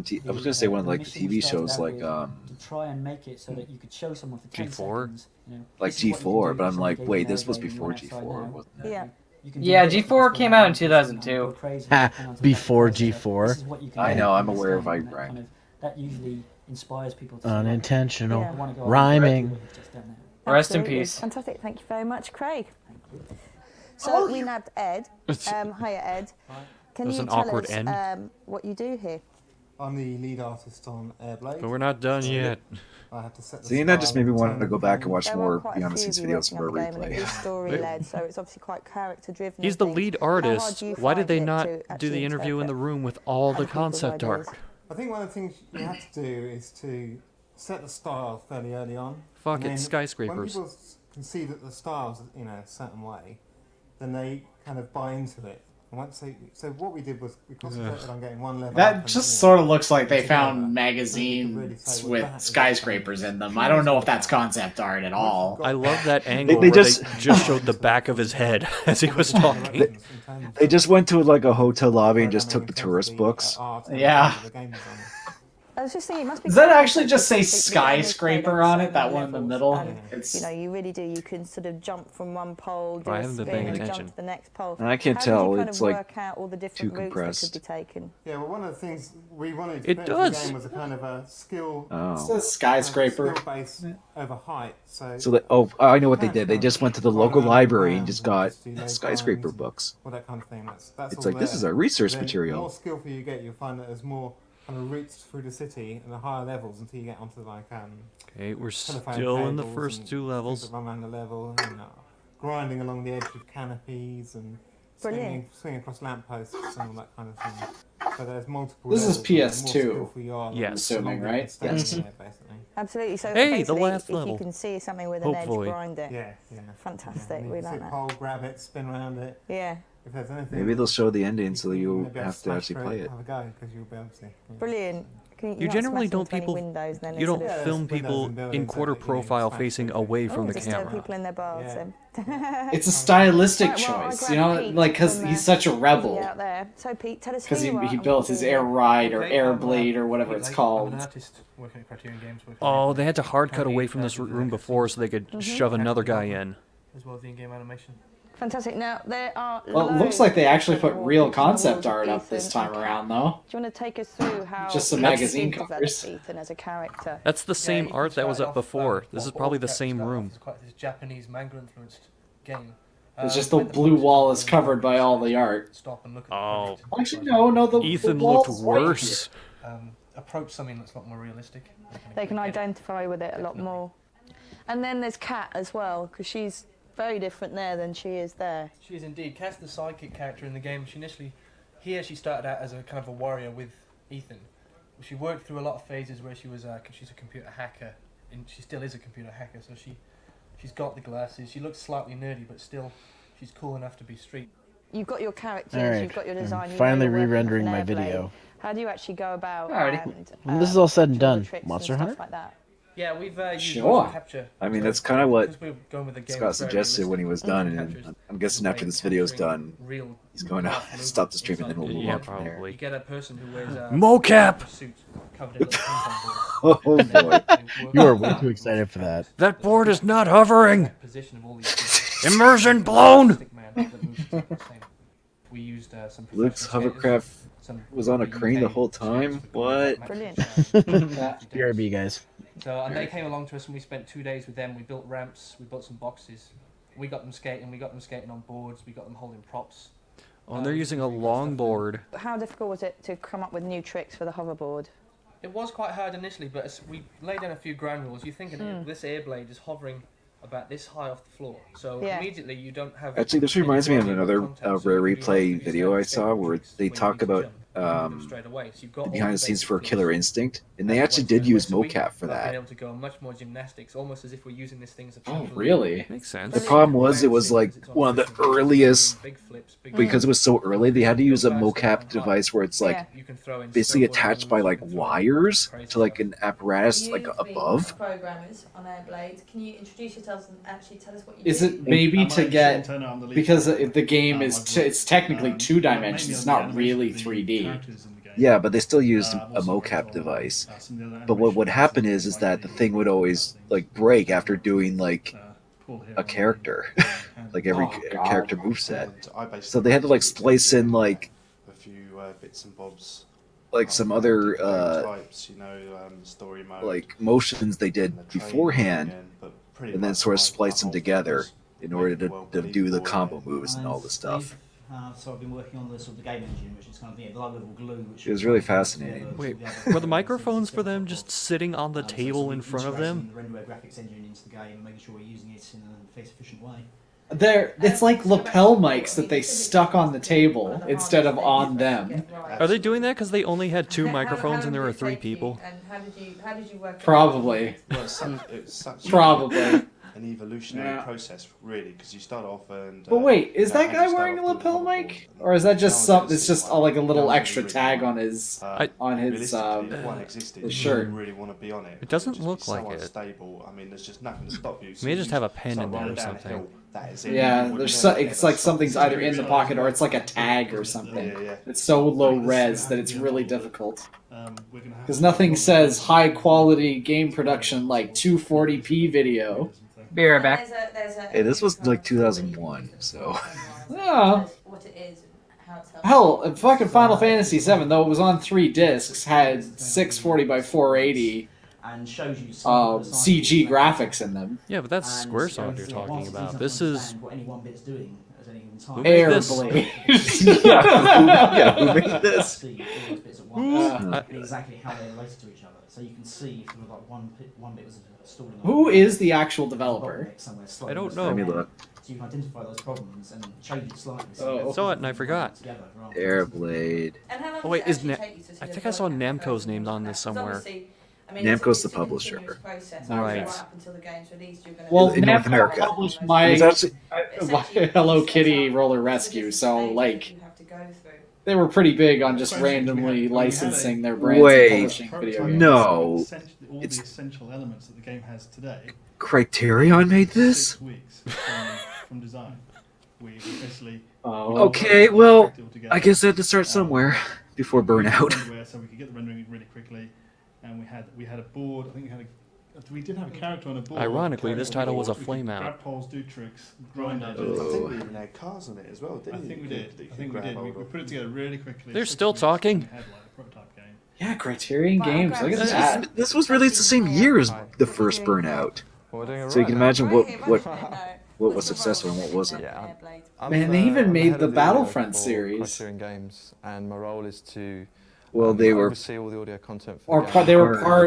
gonna say one of like the mission we TV started shows out like with, to try and make it so that you could show someone for 10 G4? seconds, you know, like this is what you can G4, do but if I'm somebody like, gave wait, you this an was AirBlade and you before went outside G4, now. wasn't it? Yeah. You can do Yeah, this, G4 came out in you can 2002. go crazy, Ha, hang on to before that stuff. G4. This is what you can I do know, in I'm this aware of game, and Right. kind of- that usually inspires people to Unintentional I wanna go out and rhyming. do what you've just done now. Rest in Absolutely. peace. Fantastic. Thank you very much, Craig. So we nabbed Ed. Hiya, Ed. Can There's you an tell awkward us end. what you do here? I'm the lead artist on AirBlade. But we're not done So yet. I have to set the See, that just style made me and want tone to of go the back game. and watch There were more quite a behind the few scenes of you videos working for on the game, and it is replay. story-led, so it's obviously quite character-driven. He's the lead artist. Why did they not do actually the interview in the interpret room with all the other people's concept ideas? art? I think one of the things you have to do is to set the style fairly early on. Fuck and it, then skyscrapers. When people can see that the style's a certain way, then they kind of buy into it. And once so what we did was we concentrated on getting one level. up That and, just sort of looks like they together. found magazines with skyscrapers in them. I don't know if that's concept art at all. I love that angle they where just- they just showed the back of his head as he was talking. They just went to like a hotel lobby and just took the tourist books. Yeah. I was just thinking, it must be. Does that quite actually just say difficult to image skyscraper those on it? That certain one in the levels, middle? and, It's- you know, you really do. You can sort of jump from one pole, do I a haven't been spin, paying and attention. jump to the next pole. And I can't How tell, Did you kind it's, of like, work out all the different too routes that compressed. could be taken. Yeah, well, one of the things we wanted to It put into the does. game was a kind of a skill. Oh. It's a skyscraper. Skill base over height. So they, I know what they did. They just went to the local library and just got skyscraper books. All that kind of thing. That's It's all like, this there. is our research Then material. The more skillful you get, you'll find that there's more kind of routes through the city and the higher levels until you get onto like Okay, we're telephone still in the cables first and 2 things levels. that run around the level, and grinding along the edge of canopies and Brilliant. swinging across lampposts and all that kind of thing. So there's multiple. This is levels, and the more PS2, skillful you are, the Yes. I'm assuming, longer you right? can stay in Yes. there, basically. Absolutely. So Hey, the basically, last if level. you can see something with an Hopefully. edge, grind it. Yeah, yeah. Fantastic. And We you like sit that. pole, grab it, spin around it. Yeah. If there's anything, Maybe they'll show the ending so you maybe have to smash actually through play it. Have a go because you'll be able to. Yeah. Brilliant. You generally don't people. Windows, then You don't sort of- film people in quarter profile facing away from the disturb camera. people in their baths. then. It's a stylistic Right, well, I choice, grabbed you know, Pete like because from, he's such a rebel. Out there. So Pete, tell us Because who you are he and built what his you do. Air Ride or Okay, Air I'm, Blade or whatever it's I'm called. an artist working at Criterion Games. working Oh, on they had to hard cut away from this room before so they could shove another guy in. as well as the in-game animation. Fantastic. Now there are. Well, it looks loads like they actually of put more real features on the concept walls of art up Ethan this time and around, Kat. though. Do you want to take us through how Just some you magazine developed covers. Ethan as a character? That's the same you art that was start up off, before. This is all probably the characters same start off room. as quite this Japanese manga influenced game. It's just the blue wall is covered by all the art. Stop and look at Oh, Actually, no, the Ethan the looked wall's white. worse. approach something that's a lot more realistic. They can identify with it a lot more. And then there's Kat as well, because she's very different there than she is there. She is indeed. Kat's the sidekick character in the game. She started out as a kind of a warrior with Ethan. She worked through a lot of phases where she was, she's a computer hacker, and she still is a computer hacker. So she's got the glasses. She looks slightly nerdy, but still, she's cool enough to be street. you've got your characters, All right. you've got your design. I'm finally you know you're working re-rendering off my an AirBlade. video. How do you actually go about When this is all said and capture all the done, tricks Monster and Hunter? stuff like that? Yeah, we've used Sure. motion capture. I mean, So that's kind of what because we're going with a game Scott that's very suggested when he was done, realistic, and I'm guessing after this video's done, he's going to stop the stream and then we'll move on from there. You get a person who wears a Mocap! suit covered in little Oh boy. You are way too excited for that. That board is not hovering! position of all these Immersion blown! We used some Luke's hovercraft was on a crane the whole time? What? Brilliant. BRB, guys. So, and they came along to us and we spent 2 days with them. We built ramps, we built some boxes. We got them skating on boards, we got them holding props. Oh, and they're using a longboard. How difficult was it to come up with new tricks for the hoverboard? It was quite hard initially, but as we laid down a few ground rules. You're thinking this AirBlade is hovering about this high off the floor, so immediately you don't have... Actually, this reminds me of another Rare Replay video I saw where they talk about the behind the scenes for Killer Instinct, and they actually did use mocap for Been that. able to go much more gymnastics, almost as if we're using this thing as a Oh, trampoline. really? Makes sense. The problem was it was like one of the earliest, because it was so early, they had to use a mocap device where it's like basically attached by like wires to like an apparatus like above. Programmers on AirBlade, can you introduce yourselves and actually tell us what you Is do? it maybe to get, because the game is it's technically 2 dimensions, it's not really 3D. Yeah, but they still used a mocap device. But what would happen is that the thing would always like break after doing like a character, like every character moveset. So they had to like splice in like a few bits and bobs, like some other types, story mode, like motions they did beforehand, and then sort of splice them together in order to do the combo moves and all the stuff. So I've been working on the sort of the game engine, which is kind of the low-level glue. Which It was really fascinating. Wait, were the microphones for them just sitting on the table in front of them? The renderware graphics engine into the game and making sure we're using it in a face-efficient way. It's like lapel mics that they stuck on the table instead of on them. Are they doing that because they only had 2 microphones and there were 3 people? And how did you work? Probably. Well, it's such Probably. an evolutionary process, really, because you start off and. But wait, is that guy wearing a lapel mic, or is that just it's just like a little extra tag on his his shirt? Really want to be on it. It doesn't look like it. Unstable. I mean, there's just nothing to stop you. You may just have a pen in there or something. Yeah, it's like something's either in the pocket or it's like a tag or something. It's so low res that it's really difficult. Because nothing says high quality game production like 240p video. Be right back. Hey, this was like 2001, so. Yeah. What it is and how it's helped. Hell, fucking Final Fantasy VII, though it was on 3 discs, had 640 by 480 and shows you CG graphics in them. Yeah, but that's Squaresoft you're talking about. This is what any one bit's doing at any given time. Who made this? AirBlade. Yeah, who made this? See all those bits at once, exactly how they're related to each other. So you can see if there was like one bit was stalling. Who is the actual developer? I don't know. Let me look. So you can identify those problems and change it slightly. I saw it and I forgot. AirBlade. Oh wait, I think I saw Namco's name on this somewhere. Namco's the publisher. Right. Well, In North America. published my It's actually- Hello Kitty Roller Rescue, so like they were pretty big on just randomly licensing their brands and Wait, publishing video games. no. All the It's essential elements that the game has today. Criterion made this? 6 weeks from design. We basically. Okay, well, I guess I had to start somewhere before burnout. So we could get the rendering really quickly, and we had a board. I think we did have a character on a board. Ironically, this title was a We could flame out. Grab poles, do tricks, grind I edges. think we even had cars on it as well, didn't I we? think we did. I think we did. We put it together really quickly. They're still talking. Yeah, Criterion Games. Look at that. This was released the same year as the first Burnout. So you can imagine what was successful and what wasn't. Man, they even made the Battlefront series. Criterion Games, and my role is to Well, they were oversee all the audio content. For Or the part,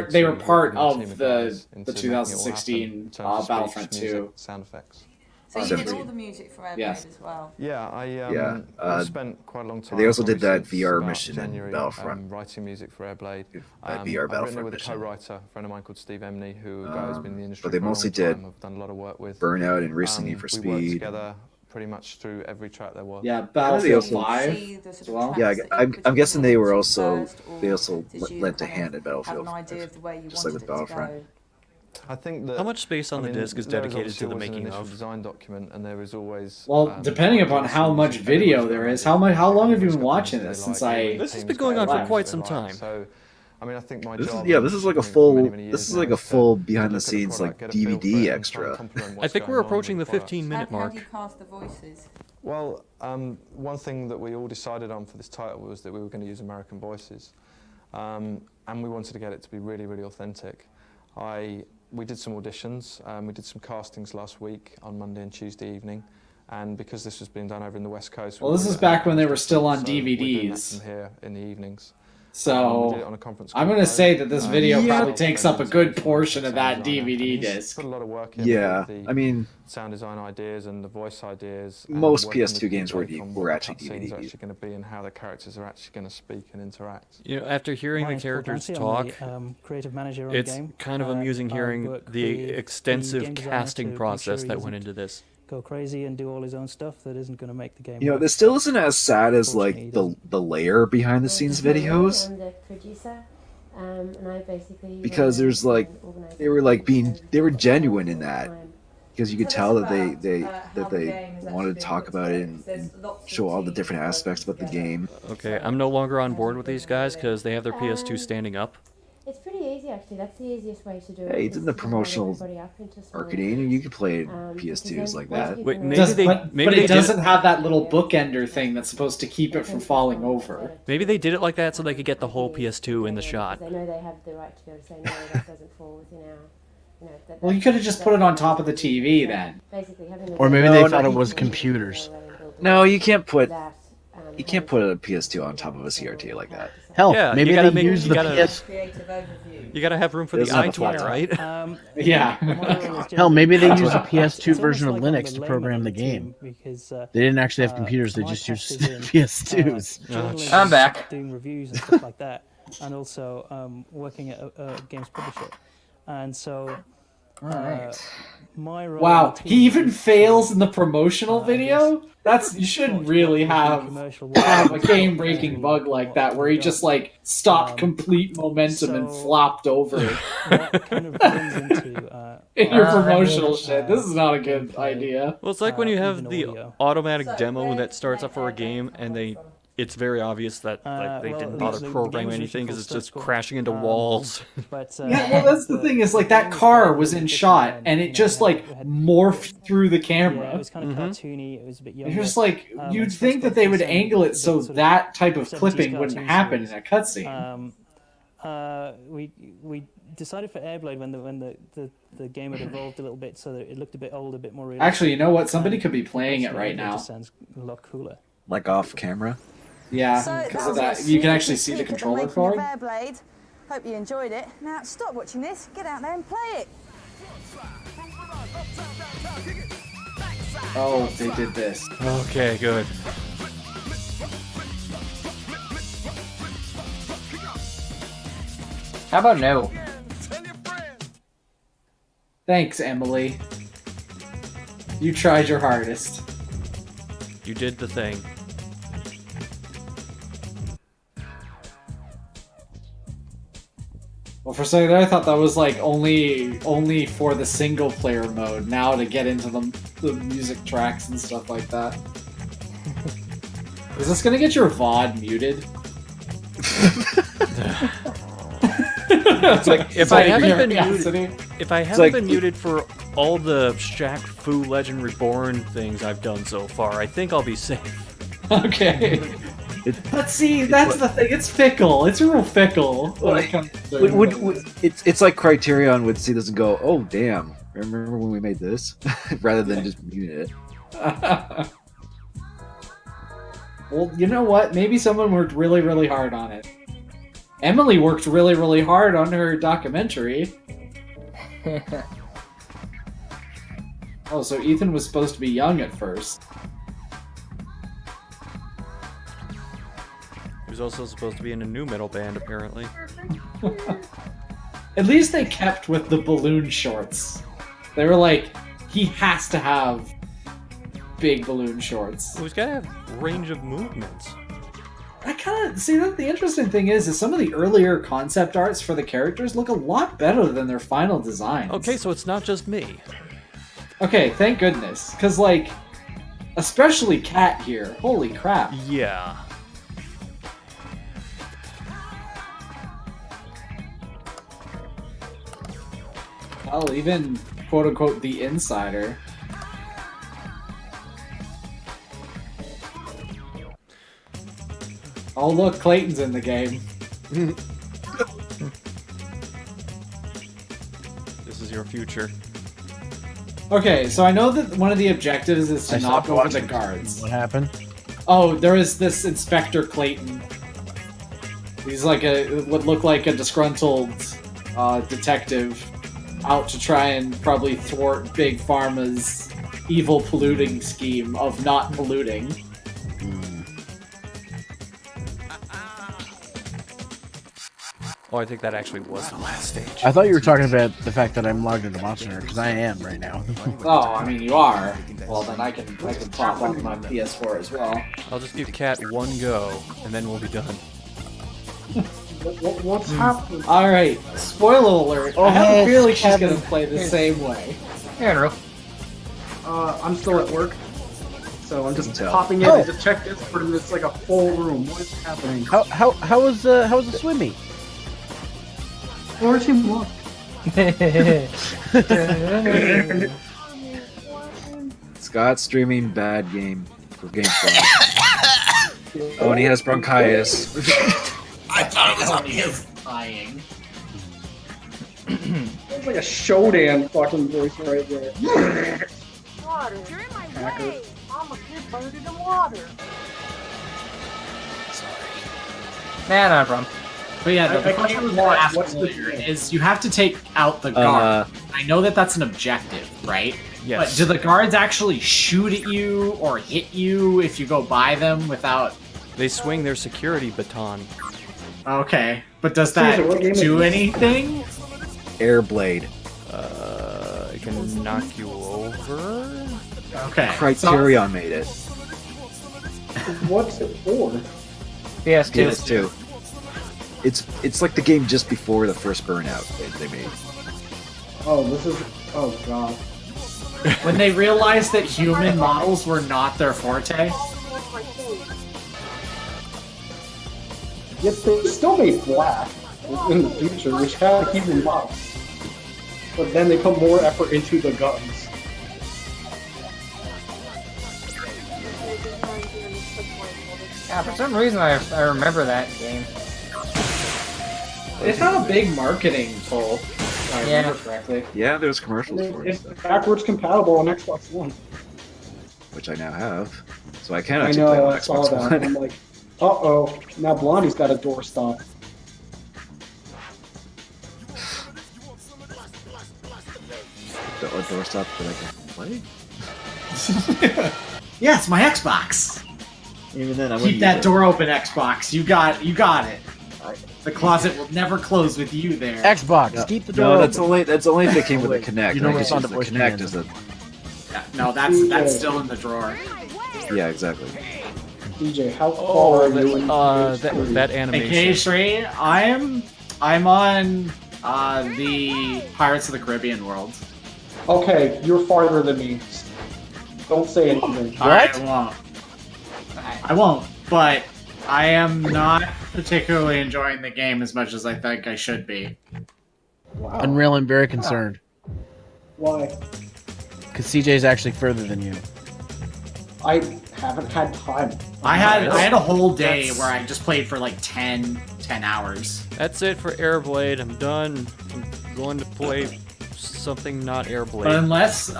game. they were part Team of guys the into making it all 2016 happen in terms of speech, Battlefront music, 2. sound effects. So you did all the music for AirBlade Yes. as well? Yeah, Yeah, I spent quite a long time. they also did that obviously, VR since mission in January, Battlefront. writing music for AirBlade. That VR I've written it Battlefront with a mission. co-writer, a friend of mine called Steve Emney, who has been in the industry But they for a mostly long time. did I've done a lot of work with. Burnout and recently for We worked Speed. together pretty much through every track there was. Yeah, They Battlefield also- 5 as well. Yeah, I'm guessing they were also lent a hand in Battlefield, just like with Battlefront. I think that How much space on the disc is there dedicated to the always an making initial of? design document, and there is always. Well, depending upon how much video there is, how long have you been watching this since I? This has been going on for quite some time. So, I mean, I think my This is, job. yeah, this is like a full behind the scenes like DVD extra. I think we're approaching the 15-minute mark. cast the voices? Well, one thing that we all decided on for this title was that we were going to use American voices, and we wanted to get it to be really, really authentic. We did some auditions, we did some castings last week on Monday and Tuesday evening, and because this was being done over in the West Coast... Well, this is back when they were still on so we're doing that DVDs. from here in the evenings. We did So it on a conference I'm call, gonna though. say that this video Yeah. probably takes up a good portion of that DVD disc. Put a lot of work in Yeah, with the I mean, sound design ideas and the voice ideas. and most working with PS2 games people were on were what the actually cutscenes DVD. are actually going to be and how the characters are actually going to speak and interact. You know, after hearing My the name's Paul characters Dancy, talk, I'm the creative manager on the it's game. kind of amusing I hearing work the with the extensive game designer casting to make process sure he that went doesn't into this. Go crazy and do all his own stuff that isn't going to make the game. You know, work. this still isn't as sad as like the layer behind the scenes videos. I'm the producer, and I basically Because there's like they were genuine in that, because you could tell that they wanted to talk about it and show all the different aspects about the game. Okay, I'm no longer on board with these guys because they have their PS2 standing up. It's pretty easy actually. That's the easiest way to do it. Hey, it's in the promotional marketing, and you can play PS2s like that. Wait, maybe Does- they but maybe it they did doesn't it, have that little bookender thing that's supposed to keep it from falling over. maybe they did it like that so they could get the whole PS2 in the shot. They know they have the right to be able to say no, that doesn't fall within our. Well, you could have just put it on top of the TV then. Basically, having the Or maybe No, they no, thought it you- was computers. No, you can't put a PS2 on top of a CRT like that. Hell, Yeah, maybe you gotta they use you the gotta, PS. You gotta have room for It the doesn't have a flat iTuner, top. right? Yeah. Hell, maybe they use a It's PS2 almost version of like I'm Linux the to layman program of the the team game. because, They didn't actually have computers; they my just used test is in, PS2s. journalism, I'm back. Doing reviews and stuff like that, and also working at a games publisher, and so. My role Wow, in the he team even is, fails in the promotional video? You shouldn't really have a game-breaking bug like that where he just like stopped complete momentum and flopped over in your promotional shit. This is not a good idea. Well, it's like when you have the automatic demo that starts up for a game and it's very obvious that like, they well, didn't the- bother the programming game's anything because original it's just stuff's crashing into cool. walls. But, Yeah, well, that's the thing is like that car was in shot and it just like morphed through the camera. Yeah, it was kind of cartoony. It was a bit younger. You're just like you'd and think that they would angle it so that type of 70s clipping wouldn't cartoon happen in series. a cutscene. We decided for AirBlade when the game had evolved a little bit so that it looked a bit older, a bit more realistic. Actually, you know what? Somebody could be playing it right AirBlade now. just sounds a lot cooler. Like off camera. Yeah, So because of was a that. You can sneaky actually see the peek at controller making of cord. AirBlade. Hope you enjoyed it. Now stop watching this. Get out there and play it. Oh, they did this. Okay, good. How about no? Thanks, Emily. You tried your hardest. You did the thing. Well, for a second there, I thought that was like only for the single player mode. Now to get into the music tracks and stuff like that. Is this gonna get your VOD muted? It's like if I haven't been curiosity. muted, if I haven't been muted for all the Shaq Fu Legend Reborn things I've done so far, I think I'll be safe. Okay. But see, that's the thing. It's fickle. It's real fickle. When it comes to It's like Criterion would see this and go, "Oh damn! Remember when we made this?" Rather than just mute it. Well, you know what? Maybe someone worked really, really hard on it. Emily worked really, really hard on her documentary. Oh, so Ethan was supposed to be young at first. He was also supposed to be in a new metal band, apparently. At least they kept with the balloon shorts. They were like, he has to have big balloon shorts. Well, he's got to have range of movement. I kind of see that the interesting thing is some of the earlier concept arts for the characters look a lot better than their final designs. Okay, so it's not just me. Okay, thank goodness, because like, especially Cat here. Holy crap! Yeah. Well, even quote unquote the insider. Oh look, Clayton's in the game. This is your future. Okay, so I know that one of the objectives is to I knock stopped over the watching. guards. What happened? Oh, there is this Inspector Clayton. He's like would look like a disgruntled detective out to try and probably thwart Big Pharma's evil polluting scheme of not polluting. Oh, I think that actually was the last stage. I thought you were talking about the fact that I'm logged into Monster Hunter, because I am right now. Oh, I mean, you are. Well, then I can pop on my PS4 as well. I'll just give Cat one go, and then we'll be done. What's happening? Alright, spoiler alert. Oh, I have hey, a feeling she's Kevin. gonna play the Hey. same way. Here, Andrew. I'm still at work, so I'm just Tell. popping in Oh. to check Discord, and it's like a full room. What is happening? How was the swim meet? Where's he look? Scott streaming bad game for GameFly. Oh, and he has bronchitis. I thought it was on you. Dying. It's like a Shodan fucking voice right there. Water. You're in my Hacker. way. I'm a kid buried in the water. Nah, not a problem. But yeah, the I question can't was watch. asked What's the earlier deal? is you have to take out the guard. I know that that's an objective, right? Yes. But do the guards actually shoot at you or hit you if you go by them without... They swing their security baton. Okay, but does that Caesar, what game is do this? anything? AirBlade. It can knock you over? Okay. Criterion made it. What's it for? PS2. PS2. It's like the game just before the first Burnout they made. Oh, this is. Oh god. When they realized that human models were not their forte. Yet they still made Black in the future, which had human models. But then they put more effort into the guns. Yeah, for some reason I remember that game. It's not a big marketing pull, if I remember correctly. Yeah, there's commercials for it, It's backwards compatible on Xbox One. which I now have. So I can I actually play know, on I saw Xbox that. One. I'm like, uh-oh, now Blondie's got a doorstop. The doorstop that I can play? Yeah, it's my Xbox. Even then, I Keep wouldn't that use it. door open, Xbox. You got it. The closet will never close with you there. Xbox, No, keep the door no, open. that's only if it came with a Kinect. You know and I what's just on use the the voice Kinect as a Yeah, no, that's still in the drawer. yeah, exactly. DJ, how far Oh, are you in that Hey, animation. K3, I'm on the Pirates of the Caribbean world. Okay, you're farther than me. Don't say anything. I won't, but I am not particularly enjoying the game as much as I think I should be. Wow. Unreal and very concerned. Why? Because CJ's actually further than you. I haven't had time. I had a whole day where I just played for like 10 hours. That's it for AirBlade. I'm done. I'm going to play something not AirBlade. But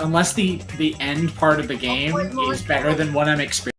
unless the end part of the game is better than what I'm experiencing.